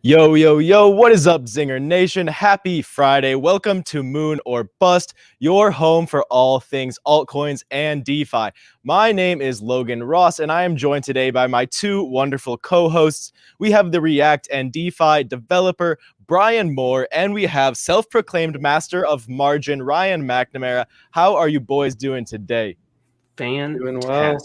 Yo, yo, yo, what is up, Zinger Nation? Happy Friday. Welcome to Moon or Bust, your home for all things altcoins and DeFi. My name is Logan Ross, and I am joined today by my two wonderful co-hosts. We have the React and DeFi developer, Brian Moir, and we have self-proclaimed master of margin, Ryan McNamara. How are you boys doing today? Fantastic. Doing well.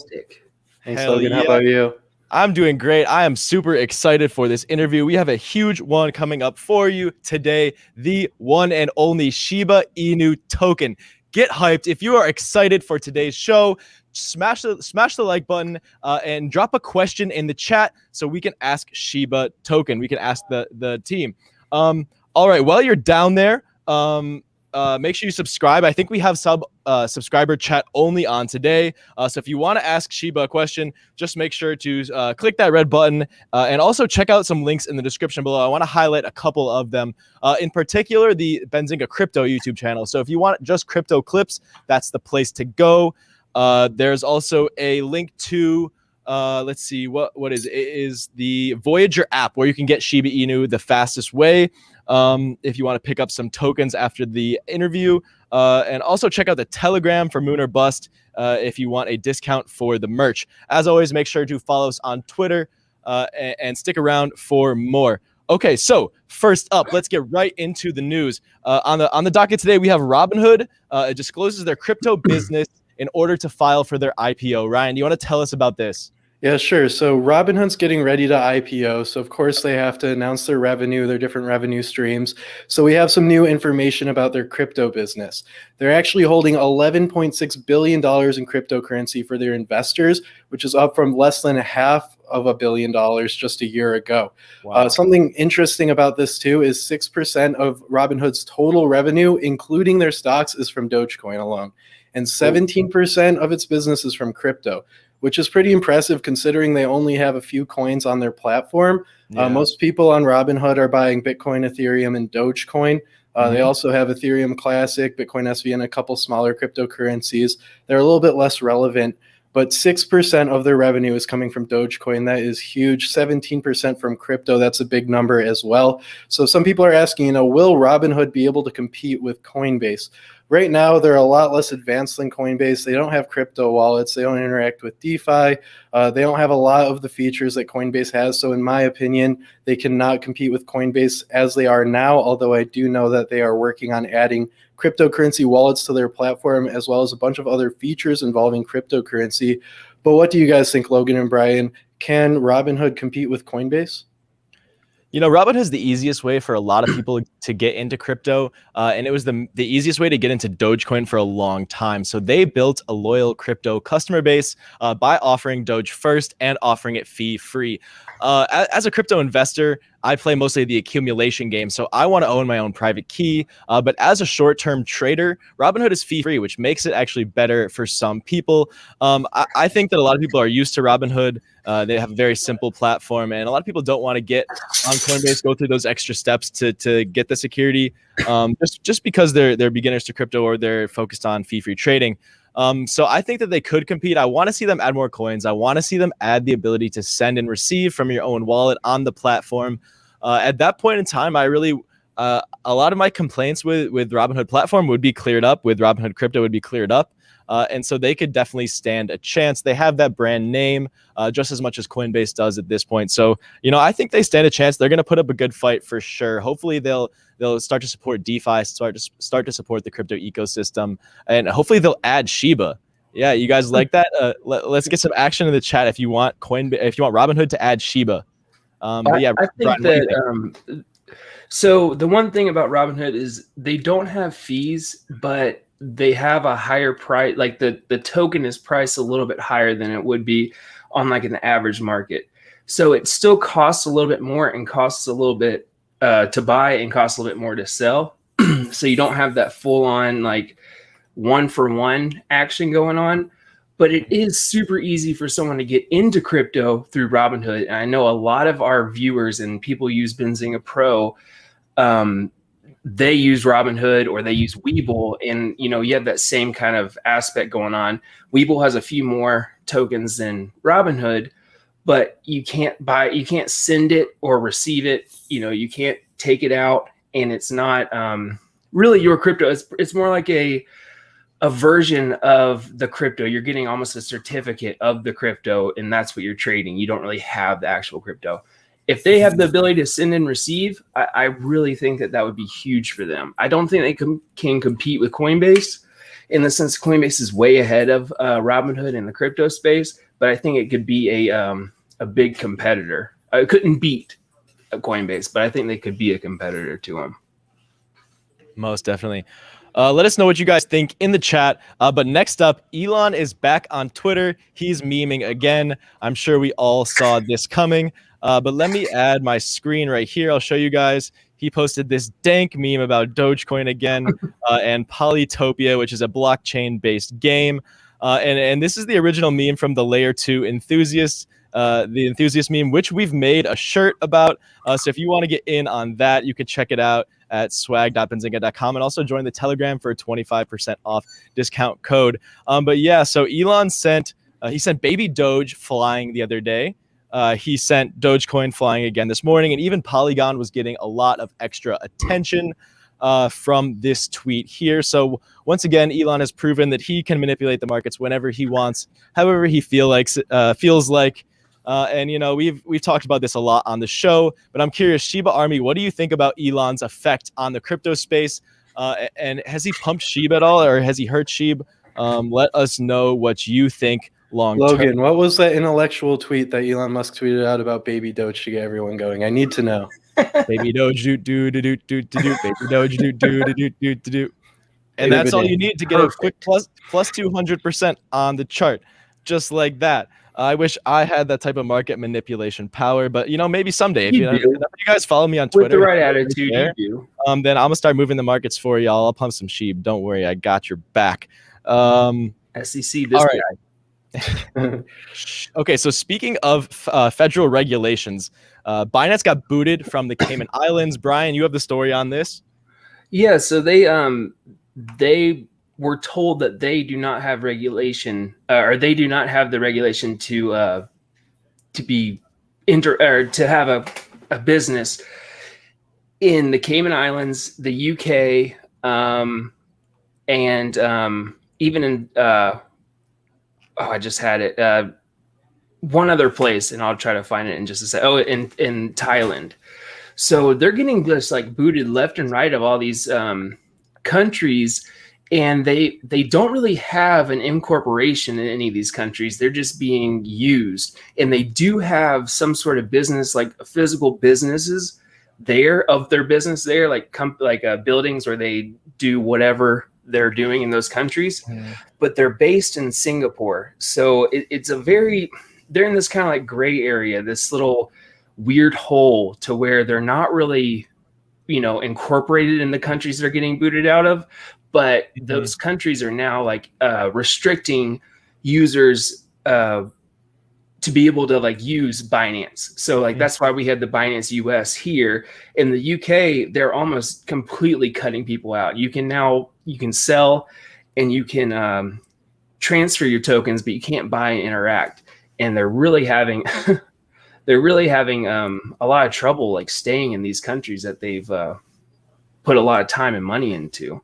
Thanks, Hell Logan. yeah. How about you? I'm doing great. I am super excited for this interview. We have a huge one coming up for you today, the one and only Shiba Inu token. Get hyped. If you are excited for today's show, smash the like button and drop a question in the chat so we can ask Shiba token. We can ask the team. All right, while you're down there, make sure you subscribe. I think we have subscriber chat only on today. So if you want to ask Shiba a question, just make sure to click that red button and also check out some links in the description below. I want to highlight a couple of them. In particular, the Benzinga Crypto YouTube channel. So if you want just crypto clips, that's the place to go. There's also a link to let's see, what is it? It is the Voyager app where you can get Shiba Inu the fastest way. If you want to pick up some tokens after the interview, and also check out the Telegram for Moon or Bust if you want a discount for the merch. As always, make sure to follow us on Twitter and stick around for more. Okay, so first up, let's get right into the news. On the docket today, we have Robinhood. It discloses their crypto business in order to file for their IPO. Ryan, do you want to tell us about this? Yeah, sure. So Robinhood's getting ready to IPO. So of course they have to announce their revenue, their different revenue streams. So we have some new information about their crypto business. They're actually holding $11.6 billion in cryptocurrency for their investors, which is up from less than $500 million just a year ago. Wow. Something interesting about this too is 6% of Robinhood's total revenue, including their stocks, is from Dogecoin alone. And 17% of its business is from crypto, which is pretty impressive considering they only have a few coins on their platform. Yeah. Most people on Robinhood are buying Bitcoin, Ethereum, and Dogecoin. They also have Ethereum Classic, Bitcoin SV, and a couple smaller cryptocurrencies. They're a little bit less relevant, but 6% of their revenue is coming from Dogecoin. That is huge. 17% from crypto. That's a big number as well. So some people are asking, will Robinhood be able to compete with Coinbase? Right now, they're a lot less advanced than Coinbase. They don't have crypto wallets. They don't interact with DeFi. They don't have a lot of the features that Coinbase has. So in my opinion, they cannot compete with Coinbase as they are now, although I do know that they are working on adding cryptocurrency wallets to their platform, as well as a bunch of other features involving cryptocurrency. But what do you guys think, Logan and Brian? Can Robinhood compete with Coinbase? You know, Robinhood is the easiest way for a lot of people to get into crypto, and it was the easiest way to get into Dogecoin for a long time. So they built a loyal crypto customer base by offering Doge first and offering it fee-free. As a crypto investor, I play mostly the accumulation game, so I want to own my own private key. But as a short-term trader, Robinhood is fee-free, which makes it actually better for some people. I think that a lot of people are used to Robinhood. They have a very simple platform, and a lot of people don't want to get on Coinbase, go through those extra steps to get the security, just because they're beginners to crypto or they're focused on fee-free trading. So I think that they could compete. I want to see them add more coins. I want to see them add the ability to send and receive from your own wallet on the platform. At that point in time, I really a lot of my complaints with Robinhood platform would be cleared up. With Robinhood crypto would be cleared up. And so they could definitely stand a chance. They have that brand name just as much as Coinbase does at this point. So, I think they stand a chance. They're going to put up a good fight for sure. Hopefully they'll start to support DeFi, start to support the crypto ecosystem, and hopefully they'll add Shiba. Yeah, you guys like that? Let's get some action in the chat if you want Robinhood to add Shiba. But yeah, I think that so the one thing about Robinhood is they don't have fees, but they have a higher price. Like the token is priced a little bit higher than it would be on like an average market. So it still costs a little bit more and costs a little bit to buy and costs a little bit more to sell. So you don't have that full on like one for one action going on. But it is super easy for someone to get into crypto through Robinhood. And I know a lot of our viewers and people use Benzinga Pro. They use Robinhood or they use Webull, and you have that same kind of aspect going on. Webull has a few more tokens than Robinhood, but you can't send it or receive it. You can't take it out, and it's not really your crypto. It's more like a version of the crypto. You're getting almost a certificate of the crypto, and that's what you're trading. You don't really have the actual crypto. If they have the ability to send and receive, I really think that would be huge for them. I don't think they can compete with Coinbase, in the sense Coinbase is way ahead of Robinhood in the crypto space, but I think it could be a big competitor. It couldn't beat Coinbase, but I think they could be a competitor to them. Most definitely. Let us know what you guys think in the chat. But next up, Elon is back on Twitter. He's memeing again. I'm sure we all saw this coming. But let me add my screen right here. I'll show you guys. He posted this dank meme about Dogecoin again and Polytopia, which is a blockchain-based game. And this is the original meme from the Layer 2 Enthusiast, the Enthusiast meme, which we've made a shirt about. So if you want to get in on that, you can check it out at swag.benzinga.com and also join the Telegram for a 25% off discount code. But yeah, so Elon sent baby Doge flying the other day. He sent Dogecoin flying again this morning, and even Polygon was getting a lot of extra attention from this tweet here. So once again, Elon has proven that he can manipulate the markets whenever he wants, however he feels like. And we've talked about this a lot on the show, but I'm curious, Shiba Army, what do you think about Elon's effect on the crypto space? And has he pumped SHIB at all, or has he hurt SHIB? Let us know what you think. Logan, what was that intellectual tweet that Elon Musk tweeted out about baby Doge to get everyone going? I need to know. Baby Doge do baby Doge do. And that's all you need to get a quick plus 200% on the chart, just like that. I wish I had that type of market manipulation power, but maybe someday if you guys follow me on Twitter with the right attitude, you do. Then I'm gonna start moving the markets for y'all. I'll pump some SHIB. Don't worry, I got your back. SEC, this guy. Okay, so speaking of federal regulations, Binance got booted from the Cayman Islands. Brian, you have the story on this. Yeah, so they were told that they do not have regulation, or they do not have the regulation to have a business in the Cayman Islands, the UK, and even in I just had it. One other place, and I'll try to find it in just a sec. Oh, in Thailand. So they're getting just like booted left and right of all these countries, and they don't really have an incorporation in any of these countries. They're just being used, and they do have some sort of business, like physical businesses there of their business there, like buildings where they do whatever they're doing in those countries, but they're based in Singapore. So they're in this kind of like gray area, this little weird hole to where they're not really, incorporated in the countries they're getting booted out of, but those countries are now like restricting users to be able to like use Binance. So that's why we had the Binance US here. In the UK, they're almost completely cutting people out. You can sell and you can transfer your tokens, but you can't buy and interact. And they're really having a lot of trouble like staying in these countries that they've put a lot of time and money into.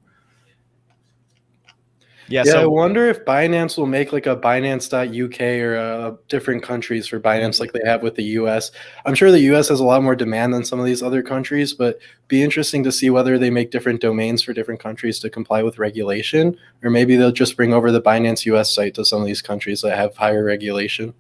Yeah, so I wonder if Binance will make like a Binance.uk or different countries for Binance like they have with the US. I'm sure the US has a lot more demand than some of these other countries, but be interesting to see whether they make different domains for different countries to comply with regulation, or maybe they'll just bring over the Binance US site to some of these countries that have higher regulation.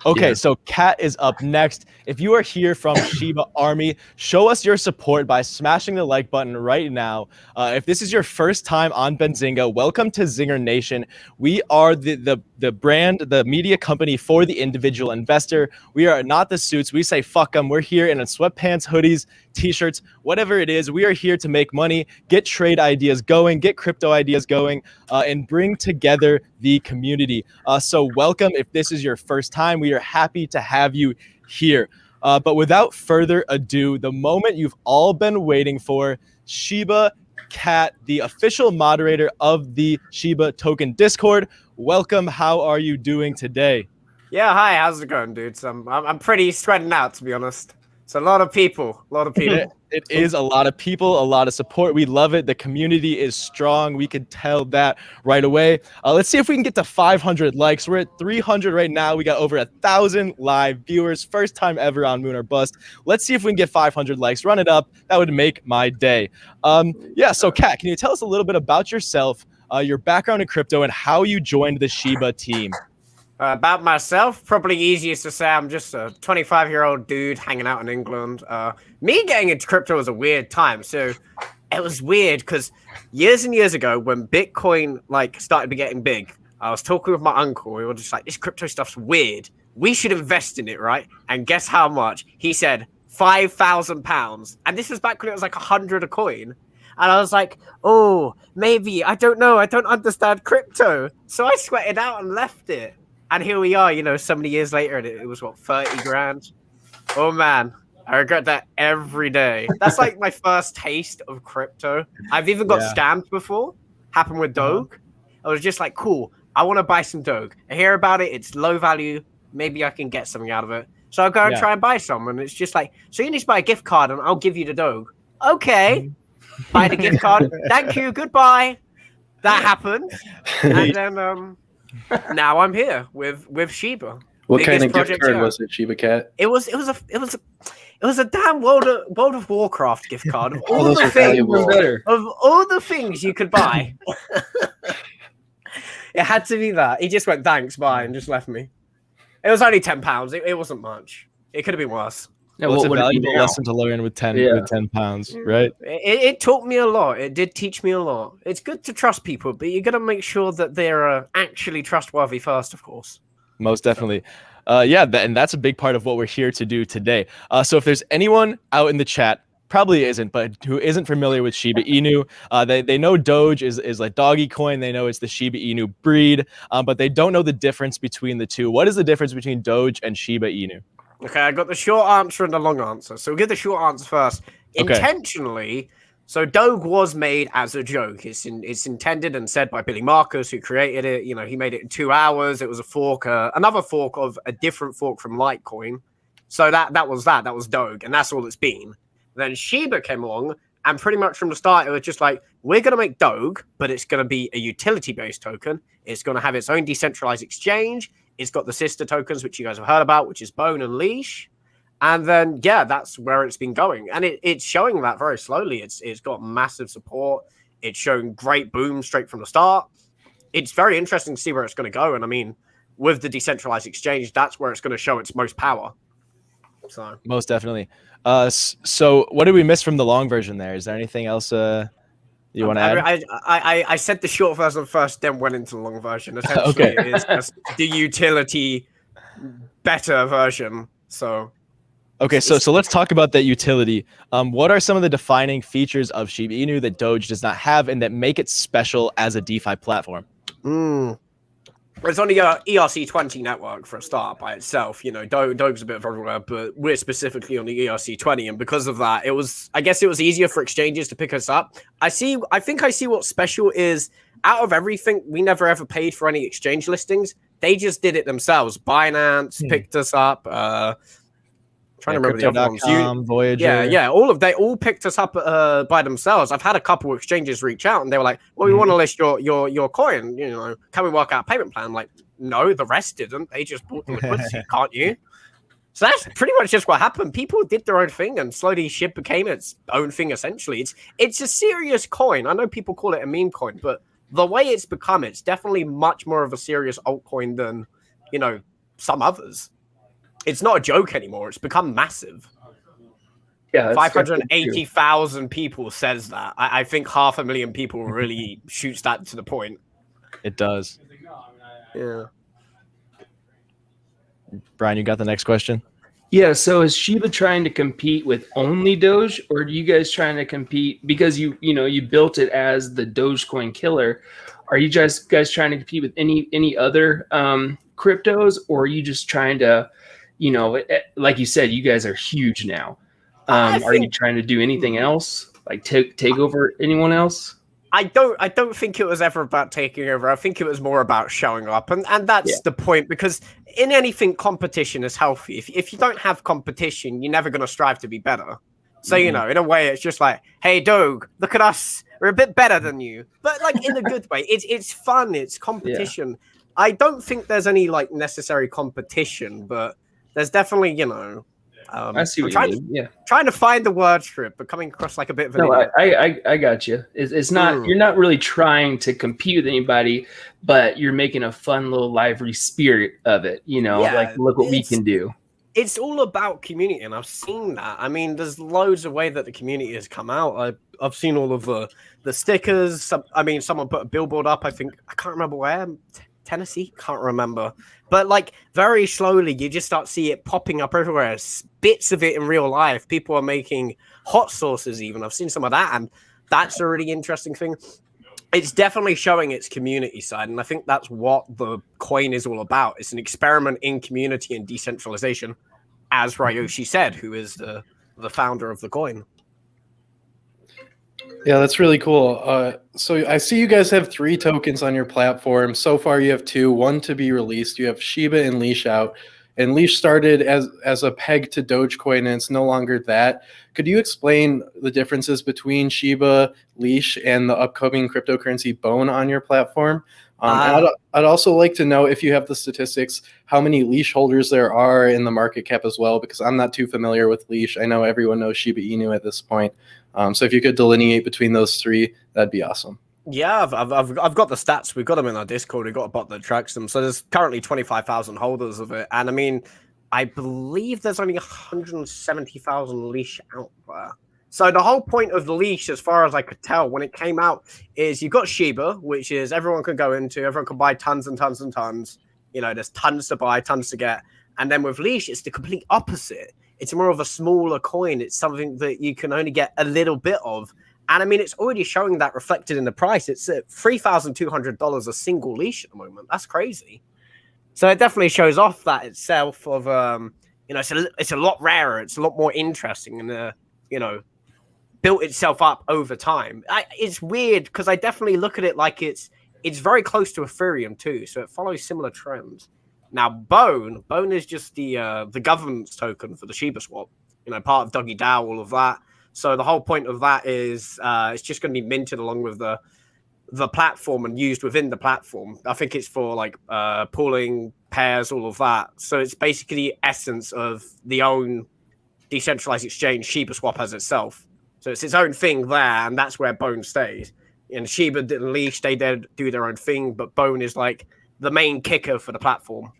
Okay, so Kat is up next. If you are here from Shiba Army, show us your support by smashing the like button right now. If this is your first time on Benzinga, welcome to Zinger Nation. We are the brand, the media company for the individual investor. We are not the suits. We say fuck them. We're here in sweatpants, hoodies, t-shirts, whatever it is. We are here to make money, get trade ideas going, get crypto ideas going, and bring together the community. So welcome. If this is your first time, we are happy to have you here. But without further ado, the moment you've all been waiting for, Shiba Cat, the official moderator of the Shiba Token Discord. Welcome. How are you doing today? Yeah, hi, how's it going, dudes? I'm pretty sweating out, to be honest. It's a lot of people, It is a lot of people, a lot of support. We love it. The community is strong. We can tell that right away. Let's see if we can get to 500 likes. We're at 300 right now. We got over 1,000 live viewers. First time ever on Moon or Bust. Let's see if we can get 500 likes. Run it up. That would make my day. Yeah, so Kat, can you tell us a little bit about yourself, your background in crypto, and how you joined the Shiba team? About myself, probably easiest to say I'm just a 25-year-old dude hanging out in England. Me getting into crypto was a weird time. So it was weird because years and years ago, when Bitcoin started getting big, I was talking with my uncle. We were just like, this crypto stuff's weird. We should invest in it, right? And guess how much? He said £5,000. And this was back when it was like 100 a coin. And I was like, oh, maybe. I don't know. I don't understand crypto. So I sweated out and left it. And here we are, so many years later, and it was, 30 grand? Oh, man. I regret that every day. That's like my first taste of crypto. I've even got scammed before. Happened with Doge. I was just like, cool, I want to buy some Doge. I hear about it. It's low value. Maybe I can get something out of it. So I'll go and try and buy some. And it's just like, so you need to buy a gift card, and I'll give you the Doge. Okay. Buy the gift card. Thank you. Goodbye. That happened. And then... now I'm here with Shiba. What kind of gift card was it, Shiba Cat? It was a damn World of Warcraft gift card of all those the are things valuable. of all the things you could buy. It had to be that. He just went thanks, bye, and just left me. It was only £10. It wasn't much. It could have been worse. Yeah, well, it's a valuable lesson to learn with 10 pounds, right? It taught me a lot. It did teach me a lot. It's good to trust people, but you got to make sure that they're actually trustworthy first, of course. Most definitely. And that's a big part of what we're here to do today. So if there's anyone out in the chat, probably isn't, but who isn't familiar with Shiba Inu, they know Doge is like doggy coin. They know it's the Shiba Inu breed, but they don't know the difference between the two. What is the difference between Doge and Shiba Inu? Okay, I got the short answer and the long answer. So we'll get the short answer first. Okay. Intentionally, so Doge was made as a joke. It's intended and said by Billy Marcus, who created it. He made it in 2 hours. It was a fork, another fork of a different fork from Litecoin. So that was Doge, and that's all it's been. Then Shiba came along, and pretty much from the start, it was just like, we're going to make Doge, but it's going to be a utility-based token. It's going to have its own decentralized exchange. It's got the sister tokens, which you guys have heard about, which is Bone and Leash. And then, that's where it's been going. And it's showing that very slowly. It's got massive support. It's showing great boom straight from the start. It's very interesting to see where it's going to go. And I mean, with the decentralized exchange, that's where it's going to show its most power. So most definitely. So what did we miss from the long version there? Is there anything else you want to add? I said the short version first, then went into the long version. Essentially, it is just the utility better version. So, okay, so let's talk about that utility. What are some of the defining features of Shiba Inu that Doge does not have and that make it special as a DeFi platform? It's on the ERC20 network for a start by itself. Doge's a bit of everywhere, but we're specifically on the ERC20, and because of that, I guess it was easier for exchanges to pick us up. I think I see what's special is out of everything, we never ever paid for any exchange listings. They just did it themselves. Binance picked us up. Trying to remember the other ones. Voyager. They all picked us up by themselves. I've had a couple of exchanges reach out and they were like, well, we want to list your coin. Can we work out a payment plan? I'm like, no, the rest didn't. They just bought the liquidity, can't you? So that's pretty much just what happened. People did their own thing and slowly SHIB became its own thing, essentially. It's a serious coin. I know people call it a meme coin, but the way it's become, it's definitely much more of a serious altcoin than, some others. It's not a joke anymore. It's become massive. Yeah, 580,000 people says that. I think 500,000 people really shoots that to the point. It does. Yeah. Brian, you got the next question? Yeah, so is Shiba trying to compete with only Doge, or are you guys trying to compete because you built it as the Dogecoin killer? Are you guys trying to compete with any other cryptos, or are you just trying to, like you said, you guys are huge now. Are you trying to do anything else, like take over anyone else? I don't think it was ever about taking over. I think it was more about showing up, and that's the point. Because in anything, competition is healthy. If you don't have competition, you're never going to strive to be better. So you know, in a way, it's just like, hey, Doge, look at us. We're a bit better than you, but like in a good way. It's fun. It's competition. Yeah. I don't think there's any like necessary competition, but there's definitely, you know. I see what you mean. Trying to find the word for it, but coming across like a bit of an idiot. I got you. It's not you're not really trying to compete with anybody, but you're making a fun little lively spirit of it. You know, like look what we can do. It's all about community, and I've seen that. I mean, there's loads of way that the community has come out. I've seen all of the stickers. Someone put a billboard up. I can't remember where. Tennessee, can't remember. But like very slowly, you just start see it popping up everywhere. Bits of it in real life. People are making hot sauces. Even I've seen some of that, and that's a really interesting thing. It's definitely showing its community side, and I think that's what the coin is all about. It's an experiment in community and decentralization, as Ryoshi said, who is the founder of the coin. Yeah, that's really cool. So I see you guys have 3 tokens on your platform. So far, you have 2, 1 to be released. You have Shiba and Leash out. And Leash started as a peg to Dogecoin, and it's no longer that. Could you explain the differences between Shiba, Leash, and the upcoming cryptocurrency Bone on your platform? I'd also like to know, if you have the statistics, how many Leash holders there are in the market cap as well, because I'm not too familiar with Leash. I know everyone knows Shiba Inu at this point. So if you could delineate between those 3, that'd be awesome. Yeah, I've got the stats. We've got them in our Discord. We've got a bot that tracks them. So there's currently 25,000 holders of it. And I mean, I believe there's only 170,000 Leash out there. So the whole point of the Leash, as far as I could tell, when it came out, is you've got Shiba, which is everyone could go into, everyone can buy tons and tons and tons. You know, there's tons to buy, tons to get. And then with Leash, it's the complete opposite. It's more of a smaller coin. It's something that you can only get a little bit of. And I mean, it's already showing that reflected in the price. It's at $3,200 a single Leash at the moment. That's crazy. So it definitely shows off that itself of, you know, it's a lot rarer. It's a lot more interesting and, you know, built itself up over time. It's weird because I definitely look at it like it's very close to Ethereum too. So it follows similar trends. Now, Bone is just the governance token for the Shiba swap, you know, part of Doggy DAO, all of that. So the whole point of that is it's just going to be minted along with the platform and used within the platform. I think it's for like pooling pairs, all of that. So it's basically the essence of the own decentralized exchange Shiba swap as itself. So it's its own thing there, and that's where Bone stays. And Shiba and Leash, they do their own thing, but Bone is like the main kicker for the platform.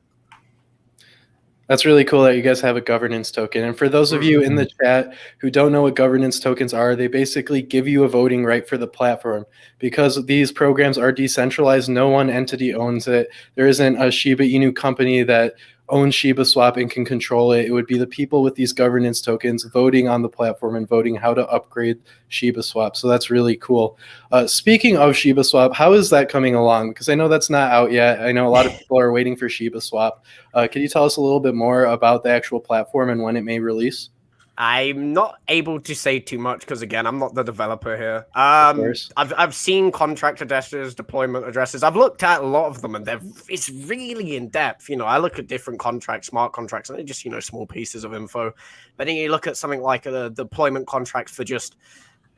That's really cool that you guys have a governance token. And for those of you in the chat who don't know what governance tokens are, they basically give you a voting right for the platform. Because these programs are decentralized, no one entity owns it. There isn't a Shiba Inu company that owns Shiba Swap and can control it. It would be the people with these governance tokens voting on the platform and voting how to upgrade Shiba Swap. So that's really cool. Speaking of Shiba Swap, how is that coming along? Because I know that's not out yet. I know a lot of people are waiting for Shiba Swap. Can you tell us a little bit more about the actual platform and when it may release? I'm not able to say too much because, again, I'm not the developer here. I've seen contract addresses, deployment addresses. I've looked at a lot of them, and it's really in depth. You know, I look at different contracts, smart contracts, and they're just, you know, small pieces of info. But then you look at something like a deployment contract for just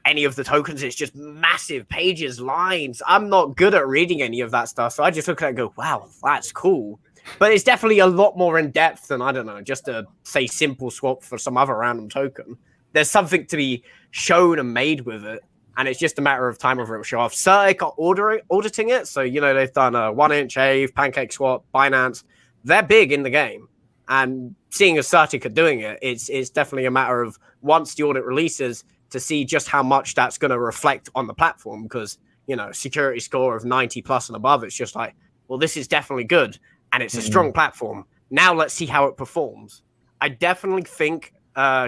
any of the tokens. It's just massive pages, lines. I'm not good at reading any of that stuff, so I just look at it and go, wow, that's cool. But it's definitely a lot more in depth than, I don't know, just a, say, simple swap for some other random token. There's something to be shown and made with it, and it's just a matter of time whether it will show off. Certic are auditing it, so, you know, they've done a 1inch AVE, Pancake Swap, Binance. They're big in the game, and seeing as Certic are doing it, it's definitely a matter of, once the audit releases, to see just how much that's going to reflect on the platform, because, you know, security score of 90 plus and above, it's just like, well, this is definitely good. And it's a strong platform. Now let's see how it performs. I definitely think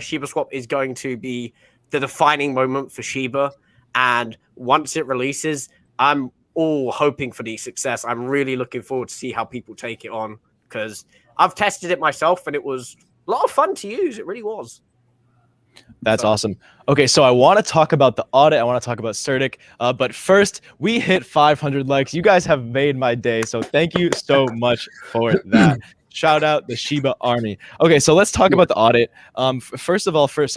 Shiba Swap is going to be the defining moment for Shiba. And once it releases, I'm all hoping for the success. I'm really looking forward to see how people take it on, because I've tested it myself and it was a lot of fun to use. It really was. That's awesome. Okay, so I want to talk about the audit. I want to talk about CertiK. But first, we hit 500 likes. You guys have made my day. So thank you so much for that. Shout out the Shiba Army. Okay, so let's talk about the audit. First of all, for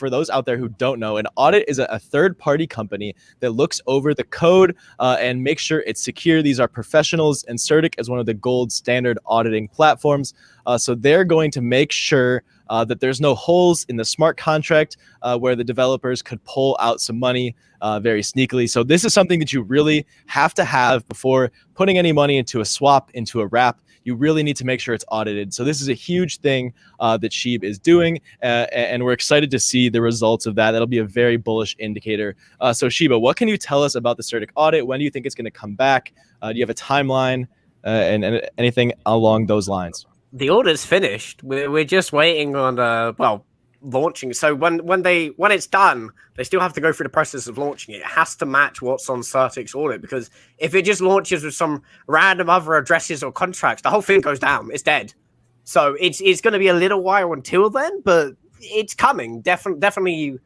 those out there who don't know, an audit is a third-party company that looks over the code and makes sure it's secure. These are professionals, and CertiK is one of the gold standard auditing platforms. So they're going to make sure that there's no holes in the smart contract where the developers could pull out some money very sneakily. So this is something that you really have to have before putting any money into a swap, into a wrap. You really need to make sure it's audited. So this is a huge thing that Sheeb is doing, and we're excited to see the results of that. That'll be a very bullish indicator. So Shiba, what can you tell us about the CertiK audit? When do you think it's going to come back? Do you have a timeline and anything along those lines? The order's finished. We're just waiting on launching. So when it's done, they still have to go through the process of launching it. It has to match what's on CertiK's audit, because if it just launches with some random other addresses or contracts, the whole thing goes down. It's dead. So it's going to be a little while until then, but it's coming. Definitely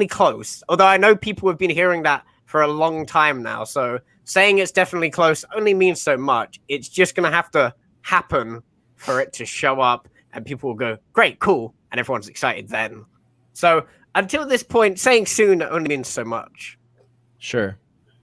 close. Although I know people have been hearing that for a long time now. So saying it's definitely close only means so much. It's just going to have to happen for it to show up, and people will go, great, cool, and everyone's excited then. So until this point, saying soon only means so much. Sure.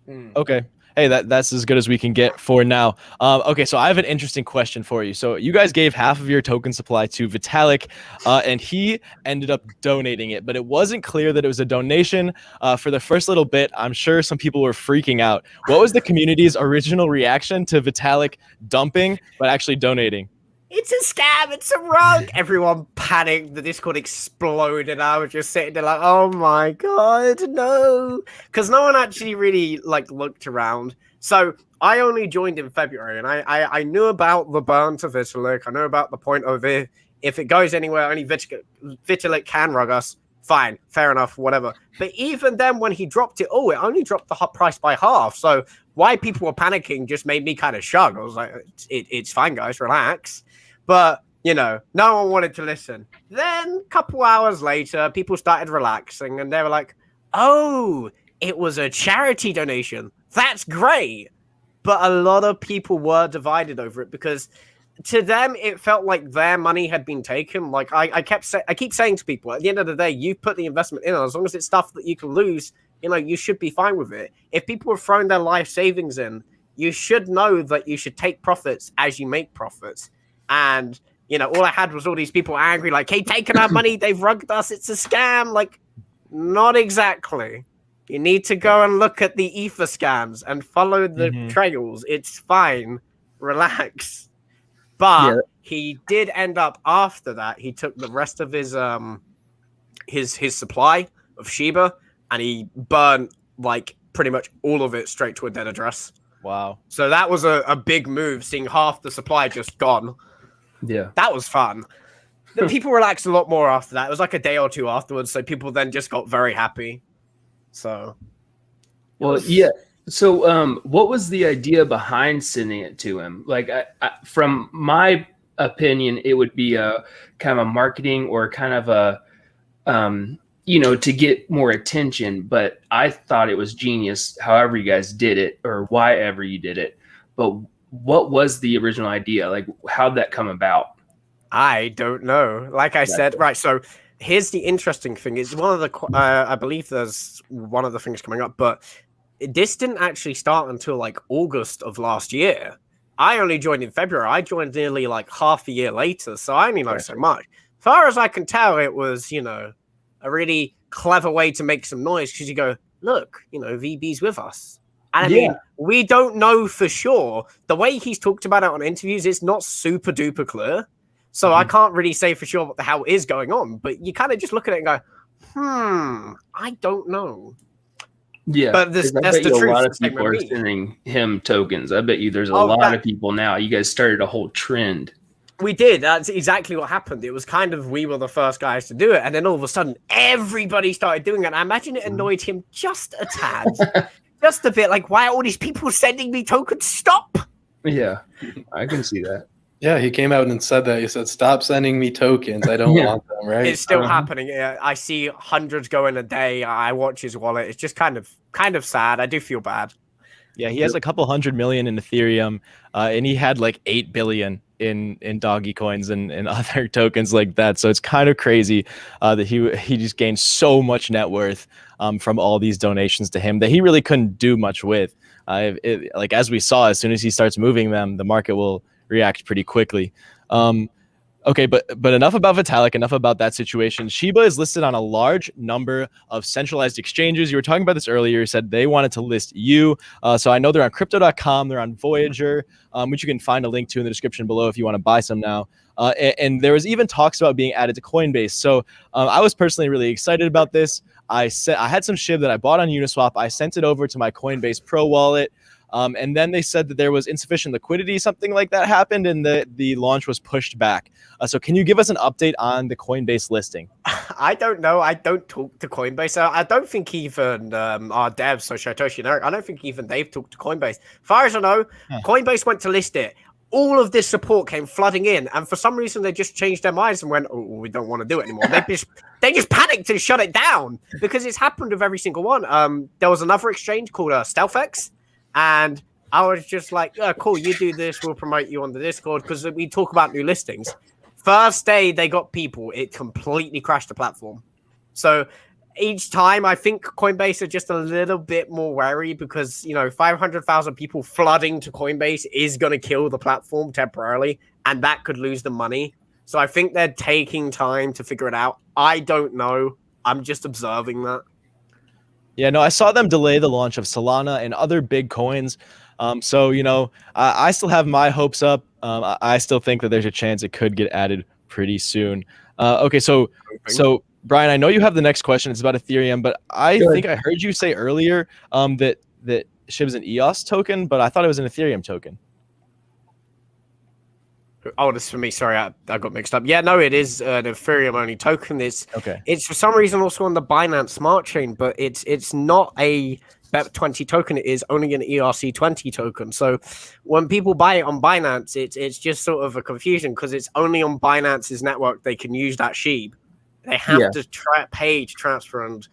Okay. Hey, that's as good as we can get for now. Okay, so I have an interesting question for you. So you guys gave half of your token supply to Vitalik, and he ended up donating it, but it wasn't clear that it was a donation. For the first little bit, I'm sure some people were freaking out. What was the community's original reaction to Vitalik dumping, but actually donating? It's a scam, it's a rug. Everyone panicked, the Discord exploded. I was just sitting there like, oh my god, no. Because no one actually really looked around. So I only joined in February, and I knew about the burn to Vitalik. I knew about the point of it. If it goes anywhere, only Vitalik can rug us. Fine, fair enough, whatever. But even then, when he dropped it, it only dropped the price by half. So why people were panicking just made me kind of shrug. I was like, it's fine, guys, relax. But, no one wanted to listen. Then, a couple hours later, people started relaxing, and they were like, oh, it was a charity donation. That's great. But a lot of people were divided over it, because to them, it felt like their money had been taken. Like, I keep saying to people, at the end of the day, you put the investment in, as long as it's stuff that you can lose, you should be fine with it. If people have thrown their life savings in, you should know that you should take profits as you make profits. And, all I had was all these people angry, like, hey, taking our money, they've rugged us, it's a scam. Like, not exactly. You need to go and look at the Ether scams and follow the trails. It's fine. Relax. But he did end up, after that, he took the rest of his supply of Shiba, and he burned, pretty much all of it straight to a dead address. Wow. So that was a big move, seeing half the supply just gone. Yeah. That was fun. The people relaxed a lot more after that. It was like a day or two afterwards, so people then just got very happy. So. So what was the idea behind sending it to him? From my opinion, it would be a kind of a marketing or kind of a, to get more attention. But I thought it was genius, however you guys did it or why ever you did it. But what was the original idea? How'd that come about? I don't know. Like I said, right. So here's the interesting thing. Is one of the, I believe there's one of the things coming up, but this didn't actually start until August of last year. I only joined in February. I joined nearly half a year later. So I only know so much. As far as I can tell, it was, a really clever way to make some noise, because you go, look, VB's with us. And I mean, we don't know for sure. The way he's talked about it on interviews, it's not super duper clear. So I can't really say for sure what the hell is going on. But you kind of just look at it and go, I don't know. Yeah, but that's the truth. A lot of people are sending him tokens. I bet you there's a lot of people now. You guys started a whole trend. We did. That's exactly what happened. It was kind of, we were the first guys to do it. And then all of a sudden, everybody started doing it. And I imagine it annoyed him just a tad. Just a bit, why are all these people sending me tokens? Stop! Yeah, I can see that. Yeah, he came out and said that. He said, "Stop sending me tokens. I don't want them." Right? It's still happening. Yeah, I see hundreds going a day. I watch his wallet. It's just kind of sad. I do feel bad. Yeah, he has a couple 100 million in Ethereum, and he had like 8 billion in doggy coins and other tokens like that. So it's kind of crazy that he just gained so much net worth from all these donations to him that he really couldn't do much with. Like as we saw, as soon as he starts moving them, the market will react pretty quickly. Okay, but enough about Vitalik, enough about that situation. Shiba is listed on a large number of centralized exchanges. You were talking about this earlier. You said they wanted to list you. So I know they're on crypto.com, they're on Voyager, which you can find a link to in the description below if you want to buy some now. And there was even talks about being added to Coinbase. So I was personally really excited about this. I had some SHIB that I bought on Uniswap. I sent it over to my Coinbase Pro wallet. And then they said that there was insufficient liquidity, something like that happened, and the launch was pushed back. So can you give us an update on the Coinbase listing? I don't know. I don't talk to Coinbase. I don't think even our devs, so Satoshi and Eric, I don't think even they've talked to Coinbase. As far as I know, Coinbase went to list it. All of this support came flooding in, and for some reason they just changed their minds and went, "Oh, we don't want to do it anymore." They just panicked and shut it down because it's happened with every single one. There was another exchange called StealthX. And I was just like, oh, cool, you do this, we'll promote you on the Discord because we talk about new listings. First day they got people, it completely crashed the platform. So each time I think Coinbase are just a little bit more wary because, 500,000 people flooding to Coinbase is going to kill the platform temporarily, and that could lose them money. So I think they're taking time to figure it out. I don't know. I'm just observing that. Yeah, no, I saw them delay the launch of Solana and other big coins. So, I still have my hopes up. I still think that there's a chance it could get added pretty soon. Okay, so Brian, I know you have the next question. It's about Ethereum, but I think I heard you say earlier that SHIB's an EOS token, but I thought it was an Ethereum token. Oh, this is for me. Sorry, I got mixed up. Yeah, no, it is an Ethereum only token. It's for some reason also on the Binance Smart Chain, but it's not a BEP20 token. It is only an ERC20 token. So when people buy it on Binance, it's just sort of a confusion because it's only on Binance's network they can use that SHIB. They have to pay to transfer and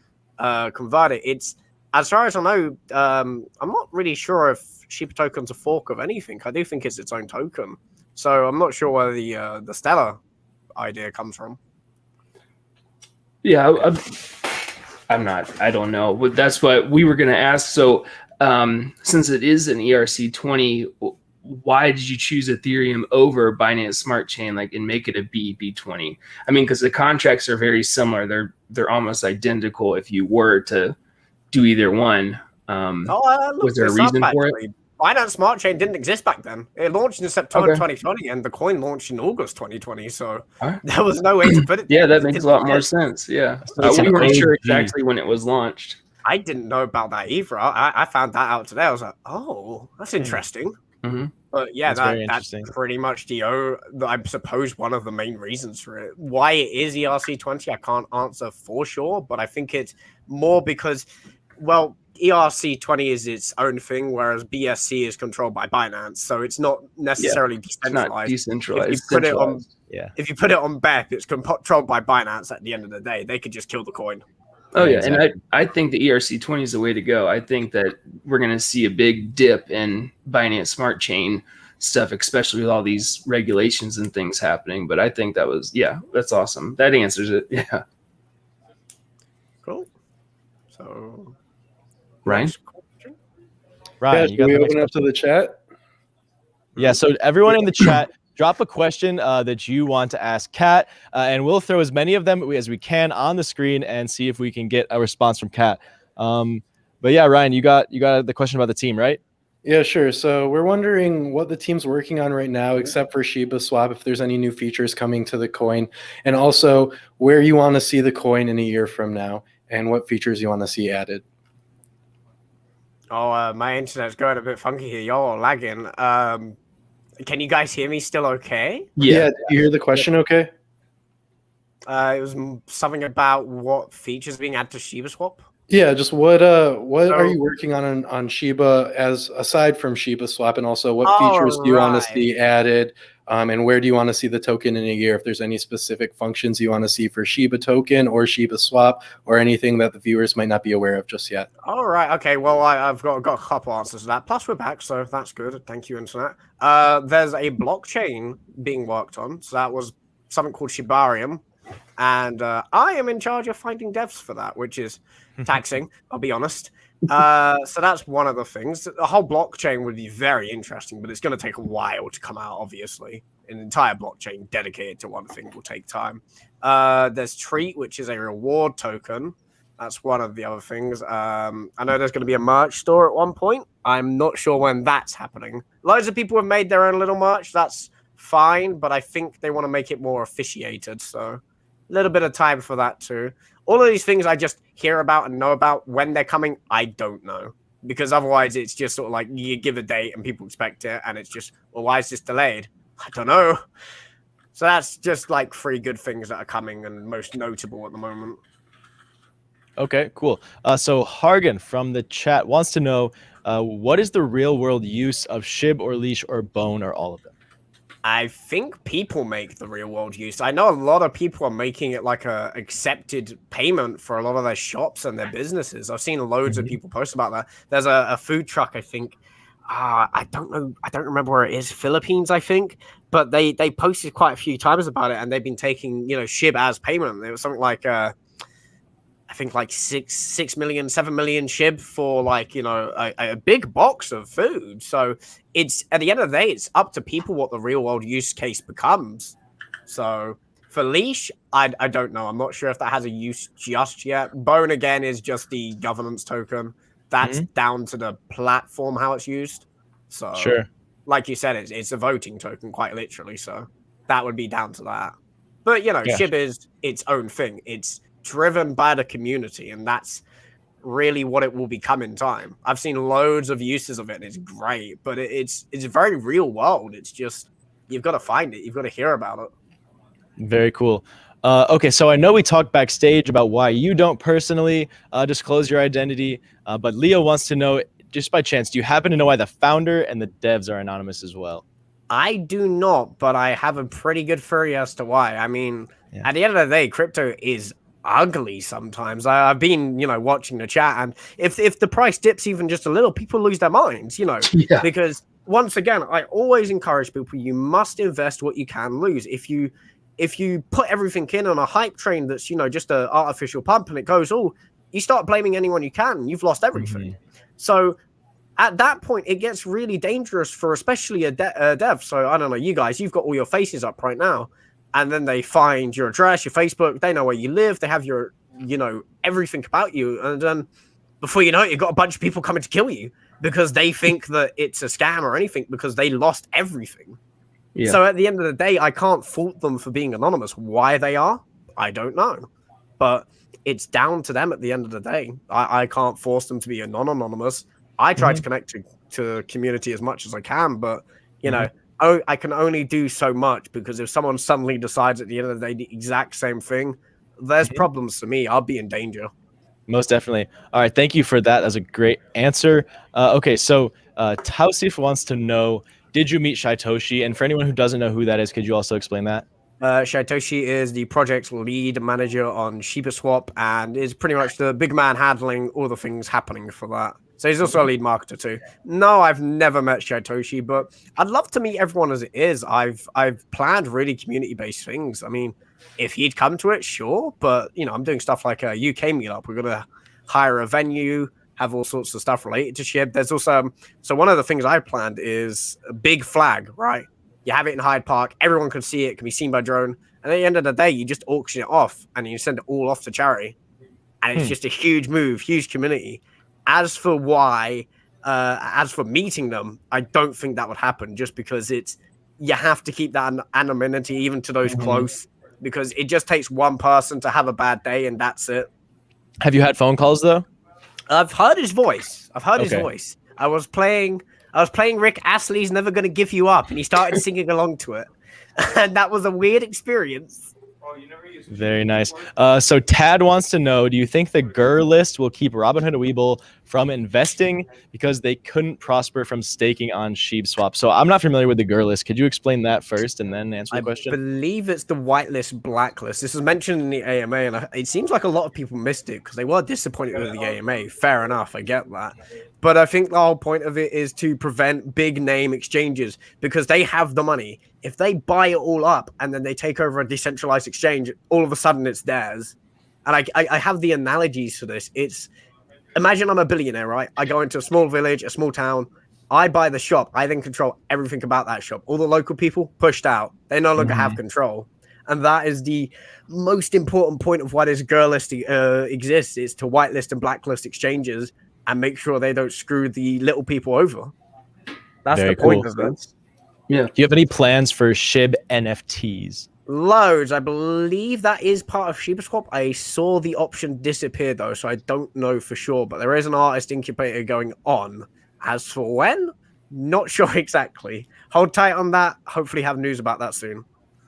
convert it. It's, as far as I know, I'm not really sure if SHIB token's a fork of anything. I do think it's its own token. So I'm not sure where the Stellar idea comes from. Yeah, I'm not. I don't know. But that's what we were going to ask. So since it is an ERC20, why did you choose Ethereum over Binance Smart Chain, and make it a BEP20? I mean, because the contracts are very similar. They're almost identical if you were to do either one. Was there a reason for it? Binance Smart Chain didn't exist back then. It launched in September 2020, and the coin launched in August 2020. So there was no way to put it. Yeah, that makes a lot more sense. Yeah, we weren't sure exactly when it was launched. I didn't know about that either. I found that out today. I was like, oh, that's interesting. Mm-hmm. But yeah, that's pretty much I suppose one of the main reasons for it. Why it is ERC20, I can't answer for sure, but I think it's more because, well, ERC20 is its own thing, whereas BSC is controlled by Binance, so it's not necessarily decentralized. Not decentralized. If you put it on BEP, it's controlled by Binance. At the end of the day, they could just kill the coin. Oh yeah, exactly. And I think the ERC20 is the way to go. I think that we're going to see a big dip in Binance Smart Chain stuff, especially with all these regulations and things happening. But I think that's awesome. That answers it. Yeah. Cool. So. Ryan, you got we open up to the chat? Yeah, so everyone in the chat, drop a question that you want to ask Kat, and we'll throw as many of them as we can on the screen and see if we can get a response from Kat. But yeah, Ryan, you got the question about the team, right? Yeah, sure. So we're wondering what the team's working on right now, except for Shiba Swap, if there's any new features coming to the coin, and also where you want to see the coin in a year from now, and what features you want to see added. Oh, my internet's going a bit funky here. Y'all are lagging. Can you guys hear me still okay? Yeah. Did you hear the question okay? It was something about what features being added to Shiba Swap. Yeah, just what are you working on Shiba aside from Shiba Swap, and also what features do you want to see added? And where do you want to see the token in a year? If there's any specific functions you want to see for Shiba token or Shiba swap or anything that the viewers might not be aware of just yet. All right. Okay. Well, I've got a couple answers to that. Plus, we're back, so that's good. Thank you, Internet. There's a blockchain being worked on. So that was something called Shiba Inu. And I am in charge of finding devs for that, which is taxing, I'll be honest. So that's one of the things. The whole blockchain would be very interesting, but it's going to take a while to come out, obviously. An entire blockchain dedicated to one thing will take time. There's Treat, which is a reward token. That's one of the other things. I know there's going to be a merch store at one point. I'm not sure when that's happening. Loads of people have made their own little merch. That's fine, but I think they want to make it more officiated. So a little bit of time for that too. All of these things I just hear about and know about. When they're coming, I don't know. Because otherwise it's just sort of like you give a date and people expect it. And it's just, well, why is this delayed? I don't know. So that's just like 3 good things that are coming and most notable at the moment. Okay, cool. So Hargan from the chat wants to know, what is the real world use of SHIB or leash or bone or all of them? I think people make the real world use. I know a lot of people are making it like a accepted payment for a lot of their shops and their businesses. I've seen loads of people post about that. There's a food truck, I think. I don't know. I don't remember where it is. Philippines, I think. But they posted quite a few times about it, and they've been taking, SHIB as payment. It was something like I think like 7 million SHIB for like, a big box of food. So it's, at the end of the day, it's up to people what the real world use case becomes. So for leash, I don't know. I'm not sure if that has a use just yet. Bone, again, is just the governance token. That's down to the platform, how it's used. So sure, like you said, it's a voting token, quite literally. So that would be down to that. But, SHIB is its own thing. It's driven by the community, and that's really what it will become in time. I've seen loads of uses of it, and it's great, but it's very real world. It's just, you've got to find it. You've got to hear about it. Very cool. Okay, so I know we talked backstage about why you don't personally disclose your identity, but Leo wants to know, just by chance, do you happen to know why the founder and the devs are anonymous as well? I do not, but I have a pretty good theory as to why. I mean, at the end of the day, crypto is ugly sometimes. I've been, watching the chat, and if the price dips even just a little, people lose their minds, because once again, I always encourage people, you must invest what you can lose. If you put everything in on a hype train that's, just an artificial pump and it goes, you start blaming anyone you can, you've lost everything. So at that point, it gets really dangerous for especially a dev. So I don't know, you guys, you've got all your faces up right now. And then they find your address, your Facebook, they know where you live, they have your, everything about you. And then before you know it, you've got a bunch of people coming to kill you because they think that it's a scam or anything because they lost everything. Yeah. So at the end of the day, I can't fault them for being anonymous. Why they are, I don't know. But it's down to them at the end of the day. I can't force them to be non-anonymous. I try to connect to community as much as I can, but, I can only do so much because if someone suddenly decides at the end of the day the exact same thing, there's problems for me. I'll be in danger. Most definitely. All right. Thank you for that. That's a great answer. Okay. So Tausif wants to know, did you meet Shaitoshi? And for anyone who doesn't know who that is, could you also explain that? Shaitoshi is the project's lead manager on ShibaSwap and is pretty much the big man handling all the things happening for that. So he's also a lead marketer too. No, I've never met Shaitoshi, but I'd love to meet everyone as it is. I've planned really community-based things. I mean, if he'd come to it, sure. But, I'm doing stuff like a UK meetup. We're going to hire a venue, have all sorts of stuff related to SHIB. There's also, so one of the things I planned is a big flag, right? You have it in Hyde Park. Everyone can see it. Can be seen by drone. And at the end of the day, you just auction it off and you send it all off to charity. And it's just a huge move, huge community. As for meeting them, I don't think that would happen just because you have to keep that anonymity even to those close because it just takes one person to have a bad day and that's it. Have you had phone calls though? I've heard his voice. His voice. I was playing Rick Astley's Never Gonna Give You Up and he started singing along to it. And that was a weird experience. Very nice. So Tad wants to know, do you think the GER list will keep Robinhood and Webull from investing because they couldn't prosper from staking on SheepSwap? So I'm not familiar with the GER list. Could you explain that first and then answer the question? I believe it's the whitelist, blacklist. This was mentioned in the AMA, and it seems like a lot of people missed it because they were disappointed with the AMA. Fair enough, I get that. But I think the whole point of it is to prevent big name exchanges because they have the money. If they buy it all up and then they take over a decentralized exchange, all of a sudden it's theirs. And I have the analogies for this. It's, imagine I'm a billionaire, right? I go into a small village, a small town. I buy the shop. I then control everything about that shop. All the local people pushed out. They no longer have control. And that is the most important point of why this GER list exists, is to whitelist and blacklist exchanges and make sure they don't screw the little people over. That's Very the point cool. of it. Yeah. Do you have any plans for SHIB NFTs? Loads. I believe that is part of ShibaSwap. I saw the option disappear though, so I don't know for sure. But there is an artist incubator going on. As for when, not sure exactly. Hold tight on that. Hopefully have news about that soon.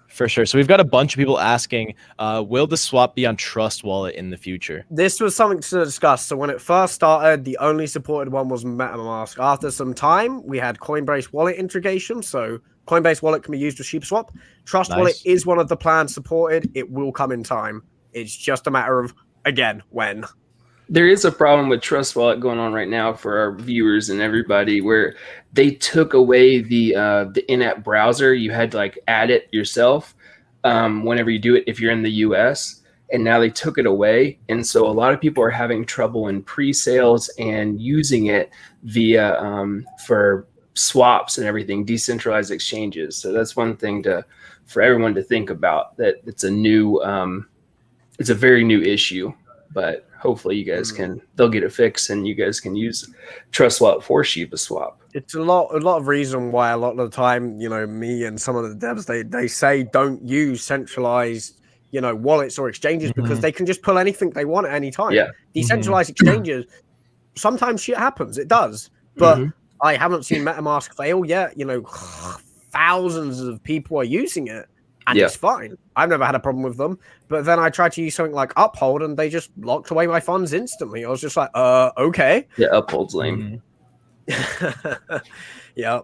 For sure. So we've got a bunch of people asking, will the swap be on Trust Wallet in the future? This was something to discuss. So when it first started, the only supported one was MetaMask. After some time, we had Coinbase wallet integration. So Coinbase wallet can be used with SheepSwap. Trust Wallet is one of the plans supported. It will come in time. It's just a matter of, again, when. There is a problem with Trust Wallet going on right now for our viewers and everybody, where they took away the in-app browser. You had to like add it yourself whenever you do it if you're in the US, and now they took it away. And so a lot of people are having trouble in pre-sales and using it via for swaps and everything, decentralized exchanges. So that's one thing for everyone to think about, that it's a very new issue, but hopefully you guys they'll get it fixed and you guys can use Trust Wallet for ShibaSwap. It's a lot of reason why a lot of the time, me and some of the devs, they say don't use centralized, wallets or exchanges because they can just pull anything they want at any time. Yeah. Decentralized exchanges, sometimes shit happens. It does. But I haven't seen MetaMask fail yet. Thousands of people are using it. And it's fine. I've never had a problem with them. But then I tried to use something like Uphold and they just locked away my funds instantly. I was just like, okay. Yeah, Uphold's lame. Yeah.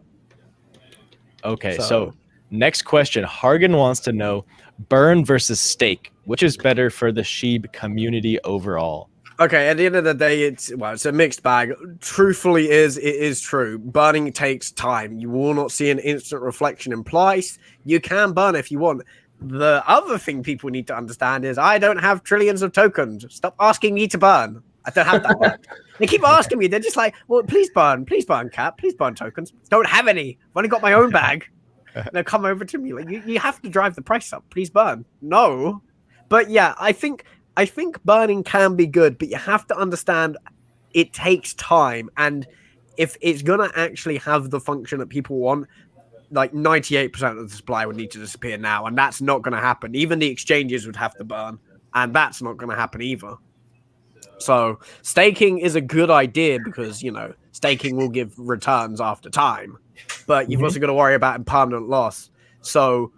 Okay, so next question. Hargan wants to know, burn versus stake. Which is better for the Sheeb community overall? Okay, at the end of the day, it's a mixed bag. Truthfully, it is true. Burning takes time. You will not see an instant reflection in price. You can burn if you want. The other thing people need to understand is I don't have trillions of tokens. Stop asking me to burn. I don't have that much. They keep asking me. They're just like, well, please burn, Cap, please burn tokens. Don't have any. I've only got my own bag. And they'll come over to me like, you have to drive the price up. Please burn. No. But yeah, I think burning can be good, but you have to understand it takes time. And if it's going to actually have the function that people want, like 98% of the supply would need to disappear now. And that's not going to happen. Even the exchanges would have to burn. And that's not going to happen either. So staking is a good idea because, staking will give returns after time. But you've also got to worry about impermanent loss. So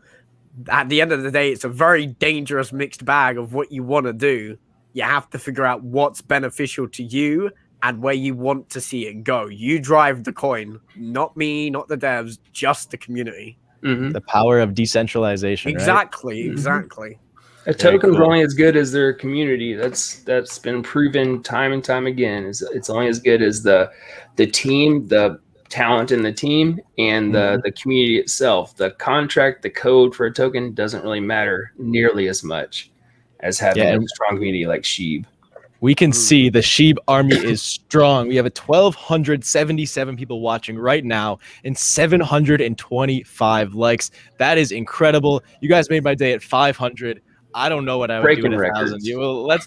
at the end of the day, it's a very dangerous mixed bag of what you want to do. You have to figure out what's beneficial to you and where you want to see it go. You drive the coin, not me, not the devs, just the community. The power of decentralization. Exactly, right? exactly. A token's only as good as their community. That's been proven time and time again. It's only as good as the team, the talent in the team, and the community itself. The contract, the code for a token doesn't really matter nearly as much as having a strong community like Sheeb. We can see the Sheeb army is strong. We have 1,277 people watching right now and 725 likes. That is incredible. You guys made my day at 500. I don't know what I would do at 1,000.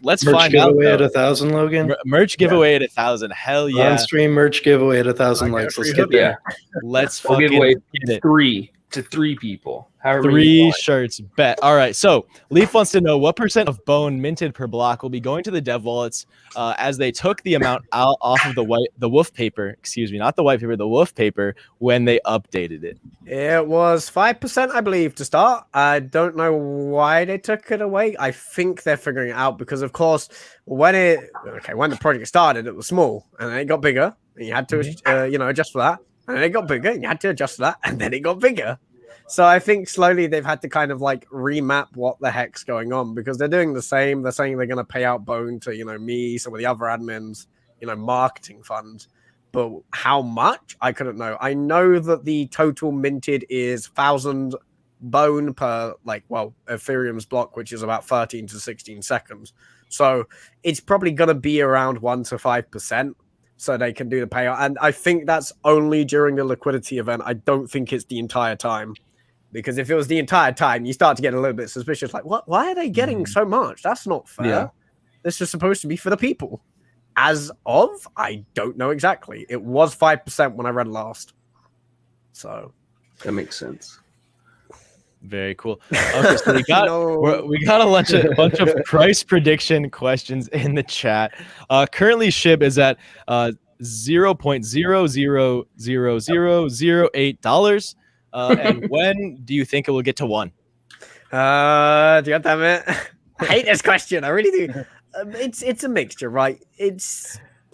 Let's merch find out. Giveaway at 1,000, Logan. Merch giveaway at 1,000. Hell yeah! On stream merch giveaway at 1,000 likes. Let's get there. Let's we'll fucking give away get it. 3 to 3 people. However 3 shirts, bet. All right. So Leaf wants to know what % of bone minted per block will be going to the dev wallets as they took the amount out off of the wolf paper. Excuse me, not the white paper, the wolf paper when they updated it. It was 5%, I believe, to start. I don't know why they took it away. I think they're figuring it out because, of course, when the project started, it was small and then it got bigger, and you had to adjust for that. And then it got bigger, and you had to adjust for that, and then it got bigger. So I think slowly they've had to kind of like remap what the heck's going on because they're doing the same. They're saying they're going to pay out bone to, me, some of the other admins, marketing funds. But how much? I couldn't know. I know that the total minted is 1,000 bone per, Ethereum's block, which is about 13 to 16 seconds. So it's probably going to be around 1 to 5%. So they can do the payout. And I think that's only during the liquidity event. I don't think it's the entire time. Because if it was the entire time, you start to get a little bit suspicious. Like, what? Why are they getting so much? That's not fair. Yeah. This is supposed to be for the people. As of, I don't know exactly. It was 5% when I read last. So that makes sense. Very cool. Okay, so we got a bunch of price prediction questions in the chat. Currently, SHIB is at $0.000008. And when do you think it will get to 1? God damn it! I hate this question. I really do. It's a mixture, right?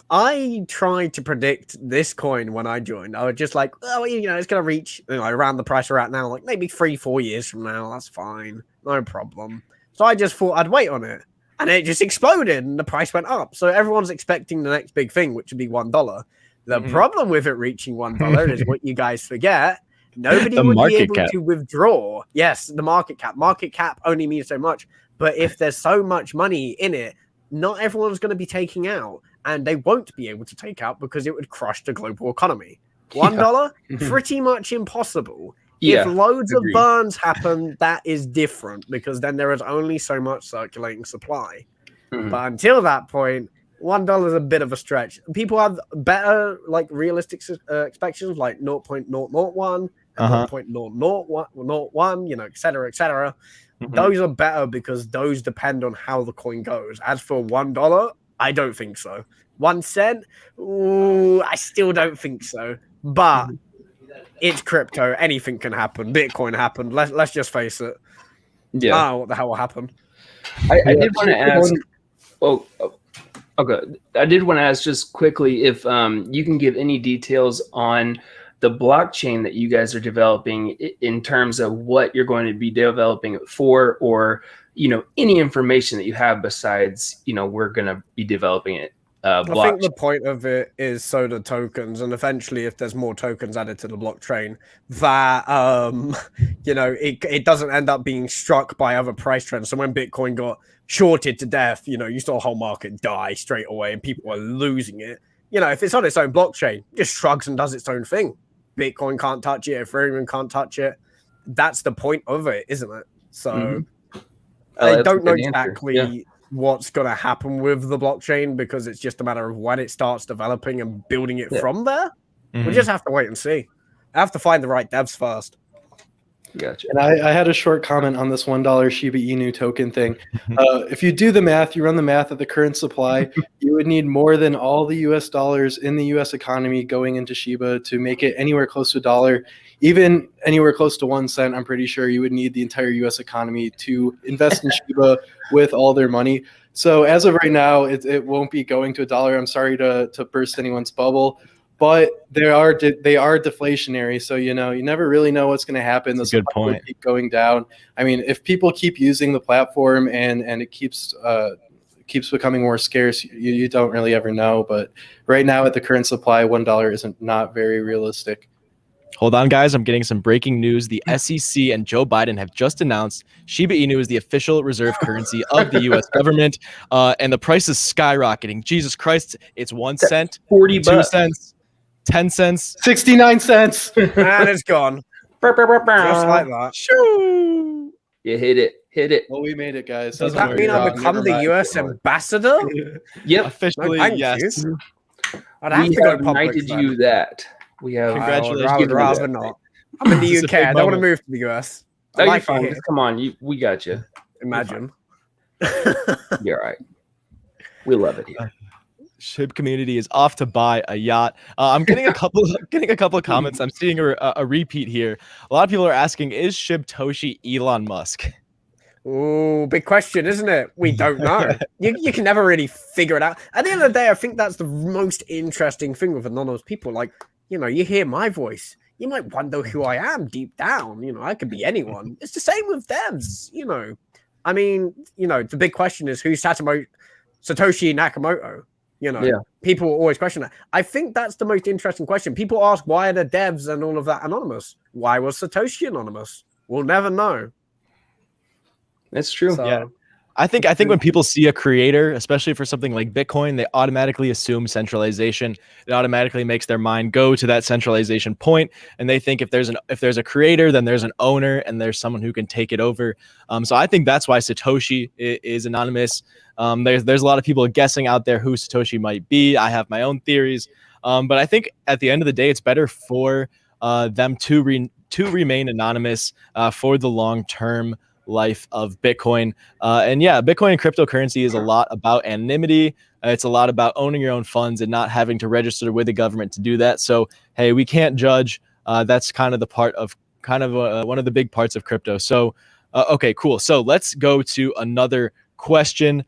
I tried to predict this coin when I joined. I was just like, it's going to reach around the price we're at now, like maybe 3-4 years from now. That's fine. No problem. So I just thought I'd wait on it. And it just exploded and the price went up. So everyone's expecting the next big thing, which would be $1. The problem with it reaching $1 is what you guys forget. Nobody would be able to withdraw. Yes, the market cap. Market cap only means so much. But if there's so much money in it, not everyone's going to be taking out. And they won't be able to take out because it would crush the global economy. $1, pretty much impossible. Yeah, if loads of burns happen, that is different because then there is only so much circulating supply. But until that point, $1 is a bit of a stretch. People have better, realistic expectations, like 0.001, 0.001, et cetera, et cetera. Those are better because those depend on how the coin goes. As for $1, I don't think so. 1 cent? Ooh, I still don't think so. But it's crypto. Anything can happen. Bitcoin happened. Let's just face it. Yeah. What the hell will happen? I did want to ask. Okay. I did want to ask just quickly if you can give any details on the blockchain that you guys are developing in terms of what you're going to be developing it for, or any information that you have besides we're going to be developing it. I think the point of it is so the tokens, and eventually if there's more tokens added to the blockchain, that it doesn't end up being struck by other price trends. So when Bitcoin got shorted to death, you saw the whole market die straight away and people were losing it. If it's on its own blockchain, it just shrugs and does its own thing. Bitcoin can't touch it, Ethereum can't touch it. That's the point of it, isn't it? So I don't know exactly what's going to happen with the blockchain because it's just a matter of when it starts developing and building it from there. We just have to wait and see. I have to find the right devs first. Gotcha. And I had a short comment on this $1 Shiba Inu token thing. If you do the math, you run the math at the current supply, you would need more than all the US dollars in the US economy going into Shiba to make it anywhere close to $1. Even anywhere close to 1 cent, I'm pretty sure you would need the entire US economy to invest in Shiba with all their money. So as of right now, it won't be going to $1. I'm sorry to burst anyone's bubble. But they are deflationary, so you never really know what's going to happen. That's a good point. Keep going down. I mean, if people keep using the platform and it keeps becoming more scarce, you don't really ever know. But right now, at the current supply, $1 isn't not very realistic. Hold on, guys. I'm getting some breaking news. The SEC and Joe Biden have just announced Shiba Inu is the official reserve currency of the U.S. government, and the price is skyrocketing. Jesus Christ! It's 1 cent, 40 2 cents. 10 cents, 69 cents, and it's gone. Just like that. Shoo! You hit it. Well, we made it, guys. Does that mean I become the U.S. ambassador? Yep, officially, yes. I'd have to go public. You that. We have. Congratulations. I would rather not. I'm in the It's a UK. big I don't want to moment. move to the US. Oh, I you're like it fine. here. Just come on. We got you. Imagine. You're all right. We love it here. SHIB community is off to buy a yacht. I'm getting a couple of comments. I'm seeing a repeat here. A lot of people are asking, is Shibtoshi Elon Musk? Oh, big question, isn't it? We don't know. You can never really figure it out. At the end of the day, I think that's the most interesting thing with anonymous people. Like, you know, you hear my voice, you might wonder who I am deep down. You know, I could be anyone. It's the same with devs, you know. I mean, you know, the big question is who's Satoshi Nakamoto? You know, people always question that. I think that's the most interesting question. People ask, why are the devs and all of that anonymous? Why was Satoshi anonymous? We'll never know. That's true. So, Yeah. I think when people see a creator, especially for something like Bitcoin, they automatically assume centralization. It automatically makes their mind go to that centralization point, and they think if there's a creator, then there's an owner, and there's someone who can take it over. So I think that's why Satoshi is anonymous. There's a lot of people guessing out there who Satoshi might be. I have my own theories, but I think at the end of the day, it's better for them to remain anonymous for the long term life of Bitcoin. And yeah, Bitcoin and cryptocurrency is a lot about anonymity. It's a lot about owning your own funds and not having to register with the government to do that. So, hey, we can't judge. That's kind of one of the big parts of crypto. So, okay, cool. So let's go to another question.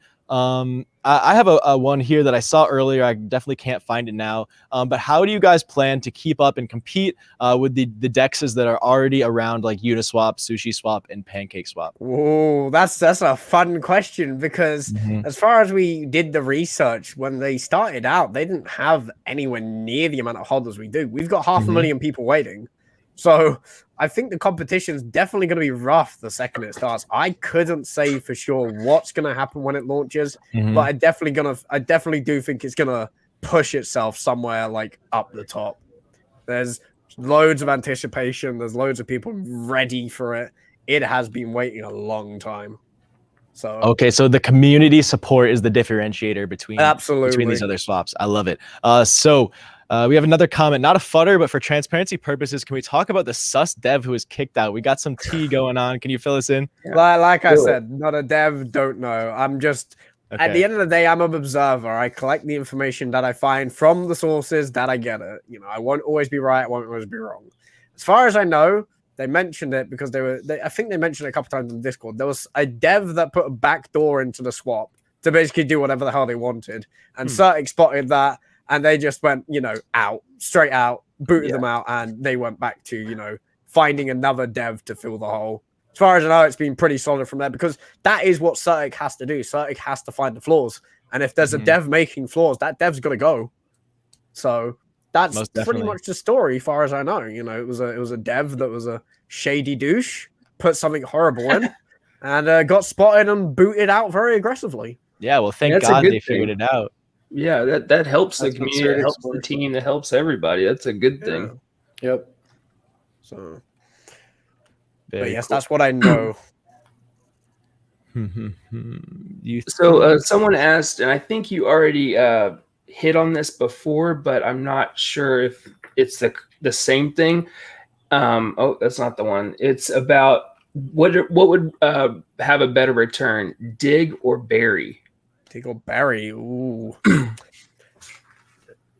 I have a one here that I saw earlier. I definitely can't find it now. But how do you guys plan to keep up and compete with the dexes that are already around, like Uniswap, SushiSwap, and PancakeSwap? oh, that's a fun question because as far as we did the research, when they started out, they didn't have anywhere near the amount of holders we do. We've got 500,000 people waiting. So I think the competition's definitely going to be rough the second it starts. I couldn't say for sure what's going to happen when it launches, but I definitely do think it's going to push itself somewhere like up the top. There's loads of anticipation. There's loads of people ready for it. It has been waiting a long time. So okay, so the community support is the differentiator between these other swaps. I love it. We have another comment, not a fudder, but for transparency purposes, can we talk about the sus dev who was kicked out? We got some tea going on. Can you fill us in? Like I said, not a dev, don't know. I'm just, at the end of the day, I'm an observer. I collect the information that I find from the sources that I get it. You know, I won't always be right. I won't always be wrong. As far as I know, they mentioned it because I think they mentioned it a couple times in Discord. There was a dev that put a backdoor into the swap to basically do whatever the hell they wanted. And Certic spotted that. And they just went, you know, straight out, booted them out, and they went back to, you know, finding another dev to fill the hole. As far as I know, it's been pretty solid from there because that is what Certic has to do. Certic has to find the flaws. And if there's a dev making flaws, that dev's got to go. So that's pretty much the story, as far as I know. You know, it was a dev that was a shady douche, put something horrible in, and got spotted and booted out very aggressively. Yeah, well, thank God they figured it out. Yeah, that helps the community, it helps the team, that helps everybody. That's a good thing. Yep. So, but yes, that's what I know. So someone asked, and I think you already hit on this before, but I'm not sure if it's the same thing. Oh, that's not the one. It's about what would have a better return, dig or bury? Dig or bury? Ooh.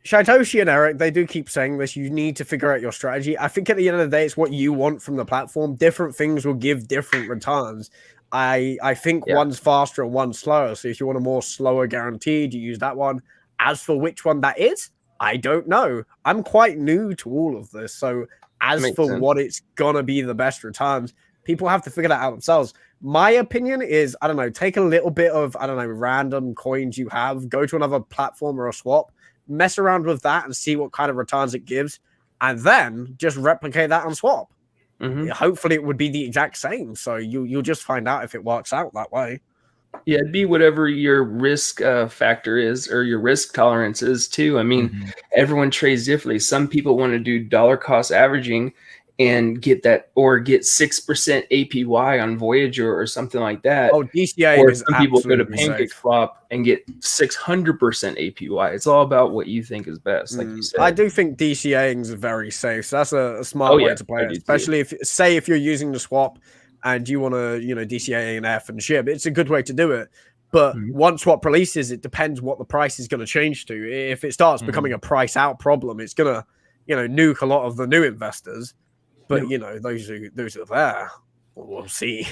Shytoshi and Eric, they do keep saying this. You need to figure out your strategy. I think at the end of the day, it's what you want from the platform. Different things will give different returns. I think one's faster and one's slower. So if you want a more slower guaranteed, you use that one. As for which one that is, I don't know. I'm quite new to all of this. So as for what it's going to be the best returns, people have to figure that out themselves. My opinion is, I don't know, take a little bit of, I don't know, random coins you have, go to another platform or a swap, mess around with that and see what kind of returns it gives, and then just replicate that on swap. Hopefully it would be the exact same. So you'll just find out if it works out that way. Yeah, it'd be whatever your risk factor is or your risk tolerance is too. I mean, everyone trades differently. Some people want to do dollar cost averaging and get that, or get 6% APY on Voyager or something like that. Oh, DCA Or is some people go to absolutely safe. PancakeSwap and get 600% APY. It's all about what you think is best, like you said. I do think DCAing is very safe. So that's a smart way to play it, especially if you're using the swap and you want to, DCA and F and SHIB. It's a good way to do it. But once swap releases, it depends what the price is going to change to. If it starts becoming a price out problem, it's going to, nuke a lot of the new investors. But those are there. We'll see.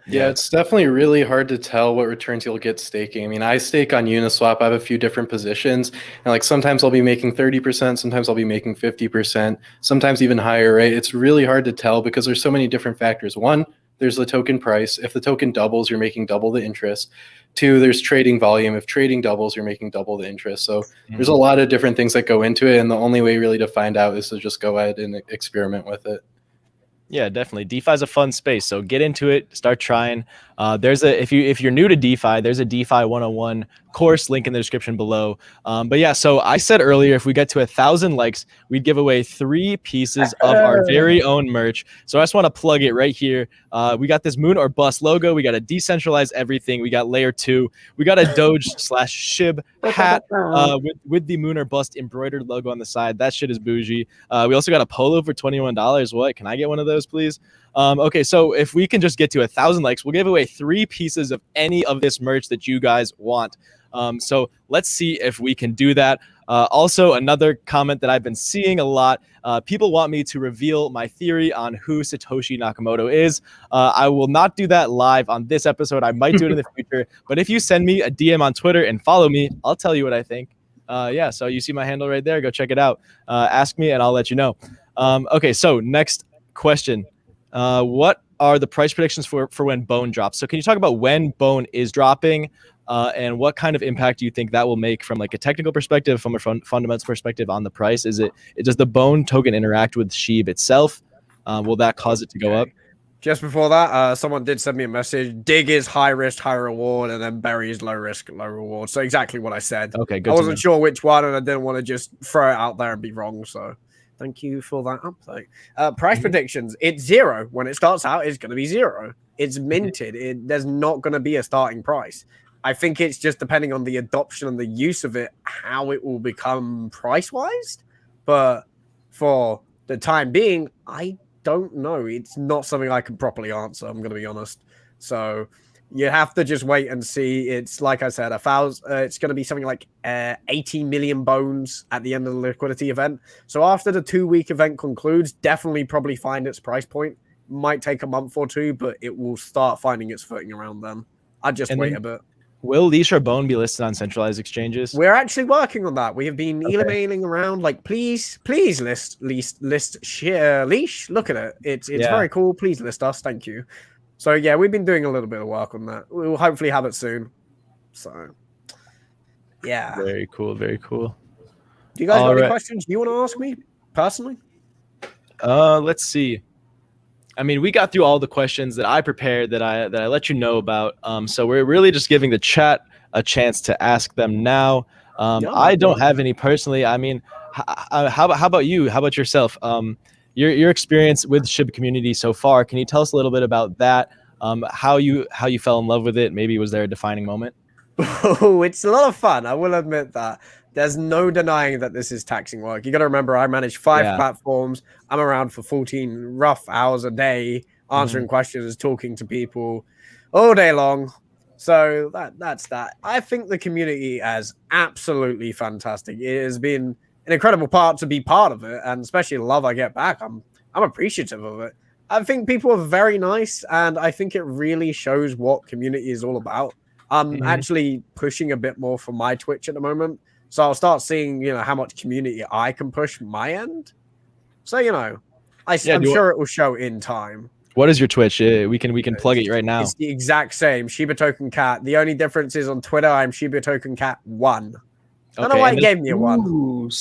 Yeah, it's definitely really hard to tell what returns you'll get staking. I mean, I stake on Uniswap. I have a few different positions, and like sometimes I'll be making 30%, sometimes I'll be making 50%, sometimes even higher, right? It's really hard to tell because there's so many different factors. One, there's the token price. If the token doubles, you're making double the interest. Two, there's trading volume. If trading doubles, you're making double the interest. So there's a lot of different things that go into it, and the only way really to find out is to just go ahead and experiment with it. Yeah, definitely. DeFi is a fun space, so get into it. Start trying. If you're new to DeFi, there's a DeFi 101 course link in the description below. But yeah, so I said earlier, if we get to 1,000 likes, we'd give away 3 pieces of our very own merch. So I just want to plug it right here. We got this Moon or Bust logo. We got a decentralized everything. We got layer 2. We got a Doge/SHIB hat with the Moon or Bust embroidered logo on the side. That shit is bougie. We also got a polo for $21. What? Can I get one of those, please? Okay, so if we can just get to 1,000 likes, we'll give away 3 pieces of any of this merch that you guys want. So let's see if we can do that. Also, another comment that I've been seeing a lot, people want me to reveal my theory on who Satoshi Nakamoto is. I will not do that live on this episode. I might do it in the future. But if you send me a DM on Twitter and follow me, I'll tell you what I think. Yeah, so you see my handle right there. Go check it out. Ask me and I'll let you know. Okay, so next question. What are the price predictions for when Bone drops? So can you talk about when Bone is dropping and what kind of impact do you think that will make from like a technical perspective, from a fundamental perspective on the price? Does the Bone token interact with SHIB itself? Will that cause it to go up? Just before that, someone did send me a message. Dig is high risk, high reward, and then Berry is low risk, low reward. So exactly what I said. Okay, good. I wasn't sure which one, and I didn't want to just throw it out there and be wrong. So thank you for that update. Price predictions. It's 0. When it starts out, it's going to be 0. It's minted. There's not going to be a starting price. I think it's just depending on the adoption and the use of it, how it will become price-wise. But for the time being, I don't know. It's not something I can properly answer, I'm going to be honest. So you have to just wait and see. It's like I said, it's going to be something like 80 million bones at the end of the liquidity event. So after the 2-week event concludes, definitely probably find its price point. Might take a month or 2, but it will start finding its footing around then. I'd just wait a bit. Will Leash or Bone be listed on centralized exchanges? We're actually working on that. We have been emailing around, like, please list Leash. Look at it. It's very cool. Please list us. Thank you. So yeah, we've been doing a little bit of work on that. We'll hopefully have it soon. So yeah. Very cool. Very cool. Do you guys have any questions you want to ask me personally? Let's see. I mean, we got through all the questions that I prepared that I let you know about. So we're really just giving the chat a chance to ask them now. I don't have any personally. I mean, how about you? How about yourself? Your experience with SHIB community so far. Can you tell us a little bit about that? How you fell in love with it? Maybe was there a defining moment? Oh, it's a lot of fun. I will admit that. There's no denying that this is taxing work. You got to remember, I manage 5 platforms. I'm around for 14 rough hours a day, answering questions, talking to people all day long. So that's that. I think the community is absolutely fantastic. It has been an incredible part to be part of it, and especially the love I get back. I'm appreciative of it. I think people are very nice, and I think it really shows what community is all about. I'm actually pushing a bit more for my Twitch at the moment. So I'll start seeing, how much community I can push my end. So, I'm sure it will show in time. What is your Twitch? We can plug it right now. It's the exact same. Shiba Token Cat. The only difference is on Twitter, I'm Shiba Token Cat 1. I don't know why it gave me a 1.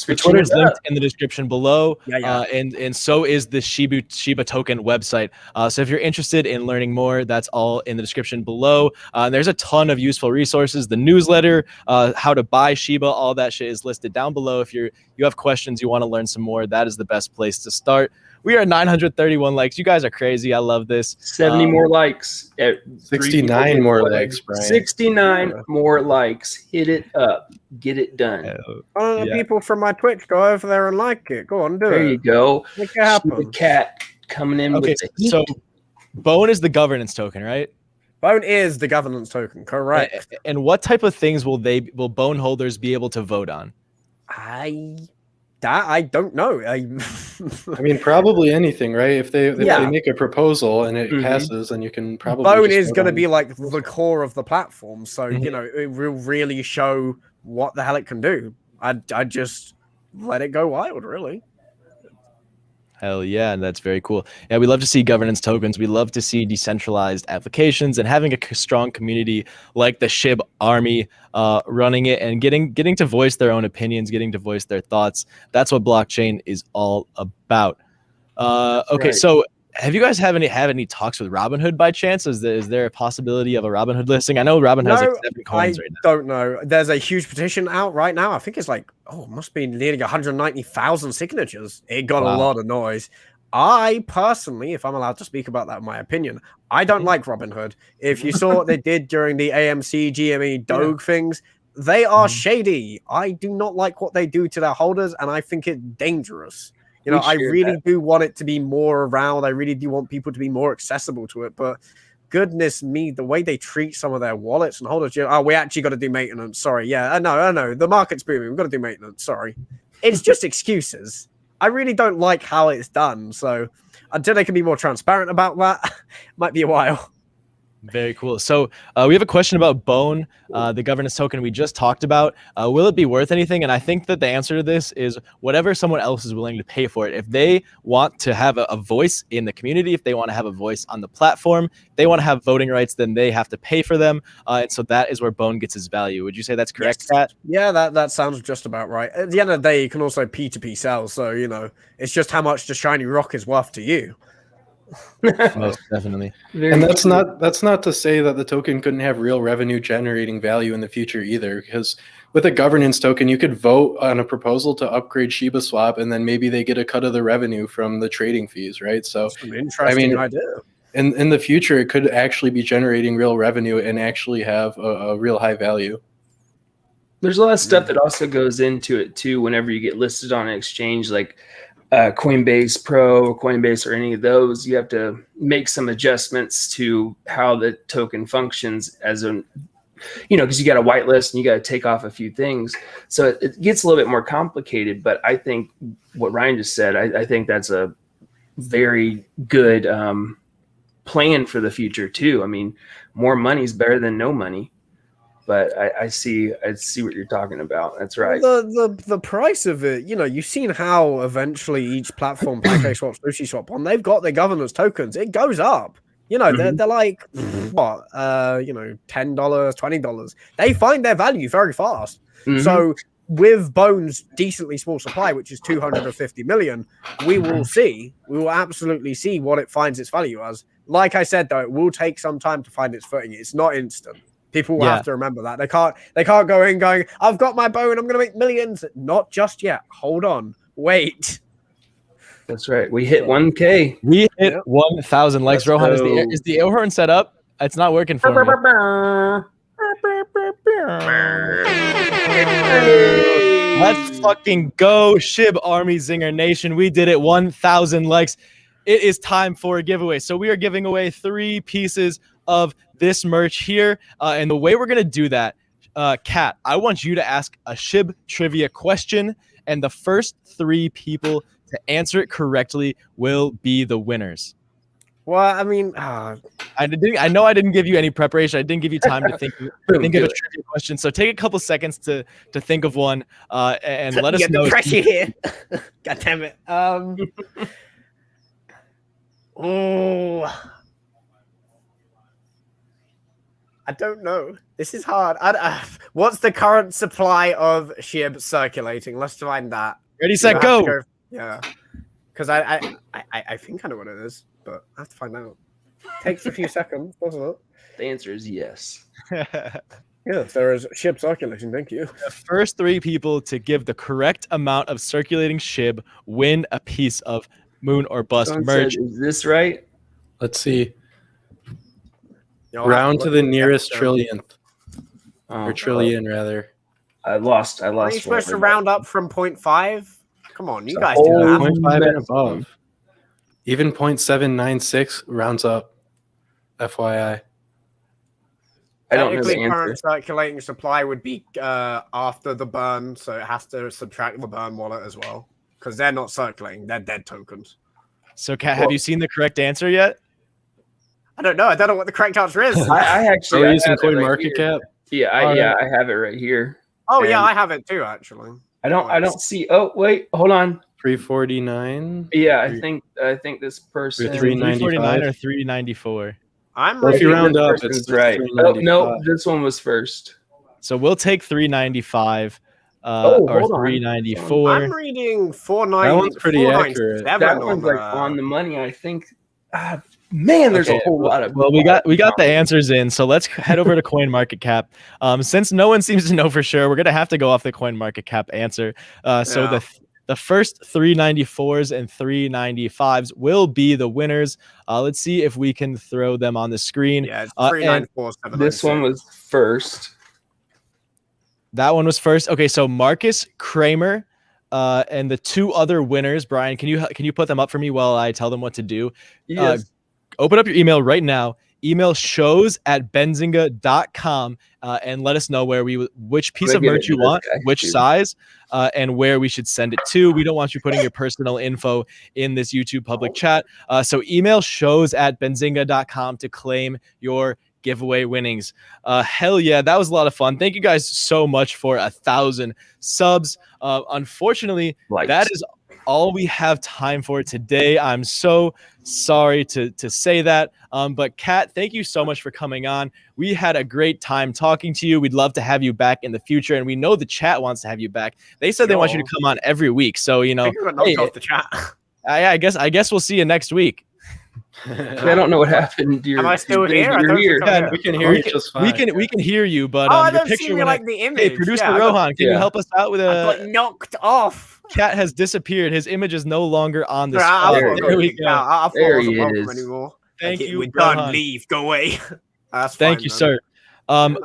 The Twitter is linked in the description below. And so is the Shiba Token website. So if you're interested in learning more, that's all in the description below. There's a ton of useful resources. The newsletter, how to buy Shiba, all that shit is listed down below. If you have questions, you want to learn some more, that is the best place to start. We are 931 likes. You guys are crazy. I love this. 70 more likes. 69 more likes, Brian. 69 more likes. Hit it up. Get it done. All the people from my Twitch, go over there and like it. Go on, do it. There you go. Make it happen. The cat coming in with the heat. So Bone is the governance token, right? Bone is the governance token, correct. And what type of things will Bone holders be able to vote on? I don't know. I mean, probably anything, right? If they make a proposal and it passes, then you can probably. Bone is going to be like the core of the platform, so you know it will really show what the hell it can do. I just let it go wild, really. Hell yeah, and that's very cool. Yeah, we love to see governance tokens. We love to see decentralized applications and having a strong community like the SHIB army running it and getting to voice their own opinions, getting to voice their thoughts. That's what blockchain is all about. Okay, so have you guys have any talks with Robinhood by chance? Is there a possibility of a Robinhood listing? I know Robinhood has like 7 coins right now. I don't know. There's a huge petition out right now. I think it's like, it must be nearly 190,000 signatures. It got a lot of noise. I personally, if I'm allowed to speak about that in my opinion, I don't like Robinhood. If you saw what they did during the AMC, GME, Doge things, they are shady. I do not like what they do to their holders, and I think it's dangerous. You know, I really do want it to be more around. I really do want people to be more accessible to it. But goodness me, the way they treat some of their wallets and holders. We actually got to do maintenance. Sorry. Yeah, I know. The market's booming. We've got to do maintenance. Sorry. It's just excuses. I really don't like how it's done. So until they can be more transparent about that, might be a while. Very cool. So we have a question about Bone, the governance token we just talked about. Will it be worth anything? And I think that the answer to this is whatever someone else is willing to pay for it. If they want to have a voice in the community, if they want to have a voice on the platform, they want to have voting rights, then they have to pay for them. And so that is where Bone gets its value. Would you say that's correct, Pat? Yeah, that sounds just about right. At the end of the day, you can also P2P sell. So, you know, it's just how much the shiny rock is worth to you. Most definitely. And that's not to say that the token couldn't have real revenue generating value in the future either, because with a governance token you could vote on a proposal to upgrade Shiba Swap and then maybe they get a cut of the revenue from the trading fees, right? So that's an interesting idea. In the future it could actually be generating real revenue and actually have a real high value. There's a lot of stuff that also goes into it too whenever you get listed on an exchange like Coinbase Pro or Coinbase or any of those. You have to make some adjustments to how the token functions as a, because you got a whitelist and you got to take off a few things. So it gets a little bit more complicated, but I think what Ryan just said, I think that's a very good plan for the future too. I mean, more money is better than no money. But I see what you're talking about. That's right. The price of it, you've seen how eventually each platform, Pancake Swap, Sushi Swap, when they've got their governance tokens, it goes up. They're like what, $10, $20. They find their value very fast. So with Bone's decently small supply, which is 250 million, we will absolutely see what it finds its value as. Like I said, though, it will take some time to find its footing. It's not instant. People will have to remember that. They can't go in going, I've got my Bone, I'm going to make millions. Not just yet. Hold on. Wait. That's right. We hit 1K. We hit 1,000 likes. Rohan, is the air horn set up? It's not working for me. Let's fucking go, SHIB Army Zinger Nation. We did it. 1,000 likes. It is time for a giveaway. So we are giving away 3 pieces of this merch here. And the way we're going to do that, Kat, I want you to ask a SHIB trivia question. And the first 3 people to answer it correctly will be the winners. Well, I mean, I know I didn't give you any preparation. I didn't give you time to think of a trivia question. So take a couple seconds to think of one and let us know. Pressure here. God damn it. I don't know. This is hard. What's the current supply of SHIB circulating? Let's find that. Ready, set, go. Yeah. Because I think I know what it is, but I have to find out. Takes a few seconds, doesn't it? The answer is yes. Yes, there is SHIB circulation. Thank you. The first 3 people to give the correct amount of circulating SHIB win a piece of Moon or Bust Someone merch. said, is this right? Let's see. You'll Round have to the look at nearest that. trillionth, Oh, or trillion rather. I lost. Are you supposed to one. round up from 0.5? Come on, you It's a guys do whole that. 0.5 and mess. above. Even 0.796 rounds up. FYI. I don't know the Technically, answer. current circulating supply would be after the burn, so it has to subtract the burn wallet as well, because they're not circulating; they're dead tokens. So, Kat, have you seen the correct answer yet? I don't know. I don't know what the correct answer is. I Are actually we I using have it right CoinMarketCap? here. Yeah, I have it right here. Oh yeah, And I have it too. Actually, I don't see. Oh wait, hold on. 349. Yeah, I think this person. 349 or 394? I'm Well, if you reading. round up, person's it's right. Oh, no, 395. this one was first. So we'll take 395 Oh, or hold on. 394. I'm reading 490. That one's pretty accurate. That one's like on the money. I think. Man, there's Okay, a whole lot of. Well, we got the answers in, so let's head over to CoinMarketCap. Since no one seems to know for sure, we're gonna have to go off the CoinMarketCap answer. So Yeah. the first 394s and 395s will be the winners. Let's see if we can throw them on the screen. Yeah, it's and 394. This one was first. that one was first. Okay, so Marcus Kramer. And the two other winners, Brian, can you put them up for me while I tell them what to do? Yes. Open up your email right now. Email shows@benzinga.com and let us know which piece of merch you want, which size, and where we should send it to. We don't want you putting your personal info in this YouTube public chat. So email shows@benzinga.com to claim your giveaway winnings. Hell yeah, that was a lot of fun. Thank you guys so much for 1,000 subs. Unfortunately, that is all we have time for today. I'm so sorry to say that. But Kat, thank you so much for coming on. We had a great time talking to you. We'd love to have you back in the future. And we know the chat wants to have you back. They said they want you to come on every week. So, I think we got knocked off the chat. I guess we'll see you next week. I don't know what happened. Am I still here? I You're don't here. think I'm here. We can hear you just fine. We can hear you, but Oh, I your don't picture see me like the image. Hey, producer Yeah, Rohan, can you help us out with I got knocked off. Cat has disappeared. His image is no longer on the I screen. thought There we go. I thought There it wasn't he welcome is. anymore. Thank you, We're done. Rohan. Leave. Go away. That's Thank fine, you, man. sir.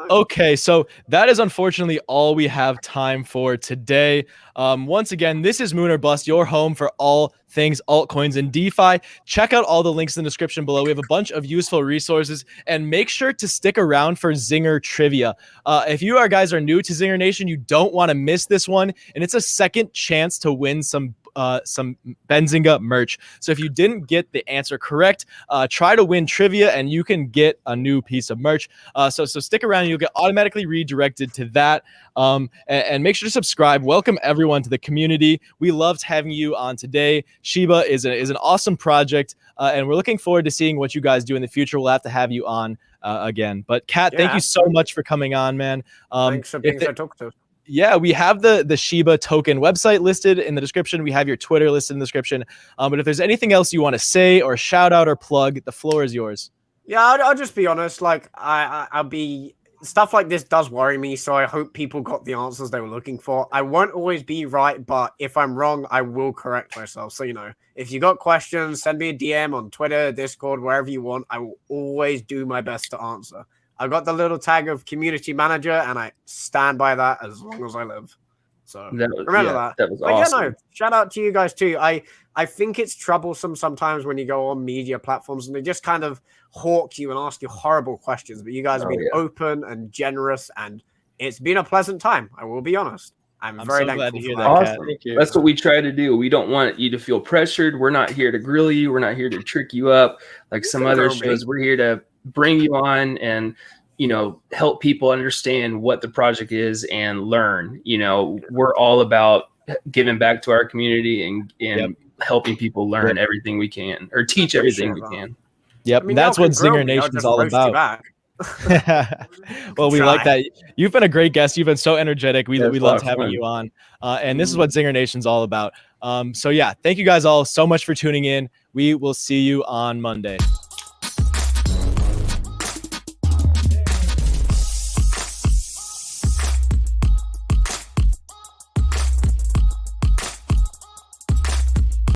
Okay, so that is unfortunately all we have time for today. Once again, this is Moon or Bust, your home for all things altcoins and DeFi. Check out all the links in the description below. We have a bunch of useful resources, and make sure to stick around for Zinger Trivia. If you guys are new to Zinger Nation, you don't want to miss this one, and it's a second chance to win some Benzinga merch. So if you didn't get the answer correct, try to win trivia and you can get a new piece of merch. So stick around, you'll get automatically redirected to that. And make sure to subscribe. Welcome everyone to the community. We loved having you on today. Shiba is an awesome project, and we're looking forward to seeing what you guys do in the future. We'll have to have you on again. But Kat, thank you so much for coming on, man. Thanks for being so talkative. Yeah, we have the Shiba token website listed in the description. We have your Twitter listed in the description. But if there's anything else you want to say or shout out or plug, the floor is yours. Yeah, I'll just be honest. Like, I'll be stuff like this does worry me. So I hope people got the answers they were looking for. I won't always be right, but if I'm wrong, I will correct myself. So, if you got questions, send me a DM on Twitter, Discord, wherever you want. I will always do my best to answer. I got the little tag of community manager, and I stand by that as long as I live. So remember that. That was but awesome. Yeah, no, shout out to you guys too. I think it's troublesome sometimes when you go on media platforms and they just kind of hawk you and ask you horrible questions. But you guys have been open and generous, and it's been a pleasant time. I will be honest. I'm very so glad thankful to hear for that, that. Kat. Awesome. That's what we try to do. We don't want you to feel pressured. We're not here to grill you. We're not here to trick you up like some other shows. We're here to bring you on and help people understand what the project is and learn. We're all about giving back to our community and helping people learn everything we can, or teach everything we can. Yep, that's what Zinger Nation is all about. Well, we like that. You've been a great guest. You've been so energetic. We loved having you on. And this is what Zinger Nation's all about. So yeah, thank you guys all so much for tuning in. We will see you on Monday.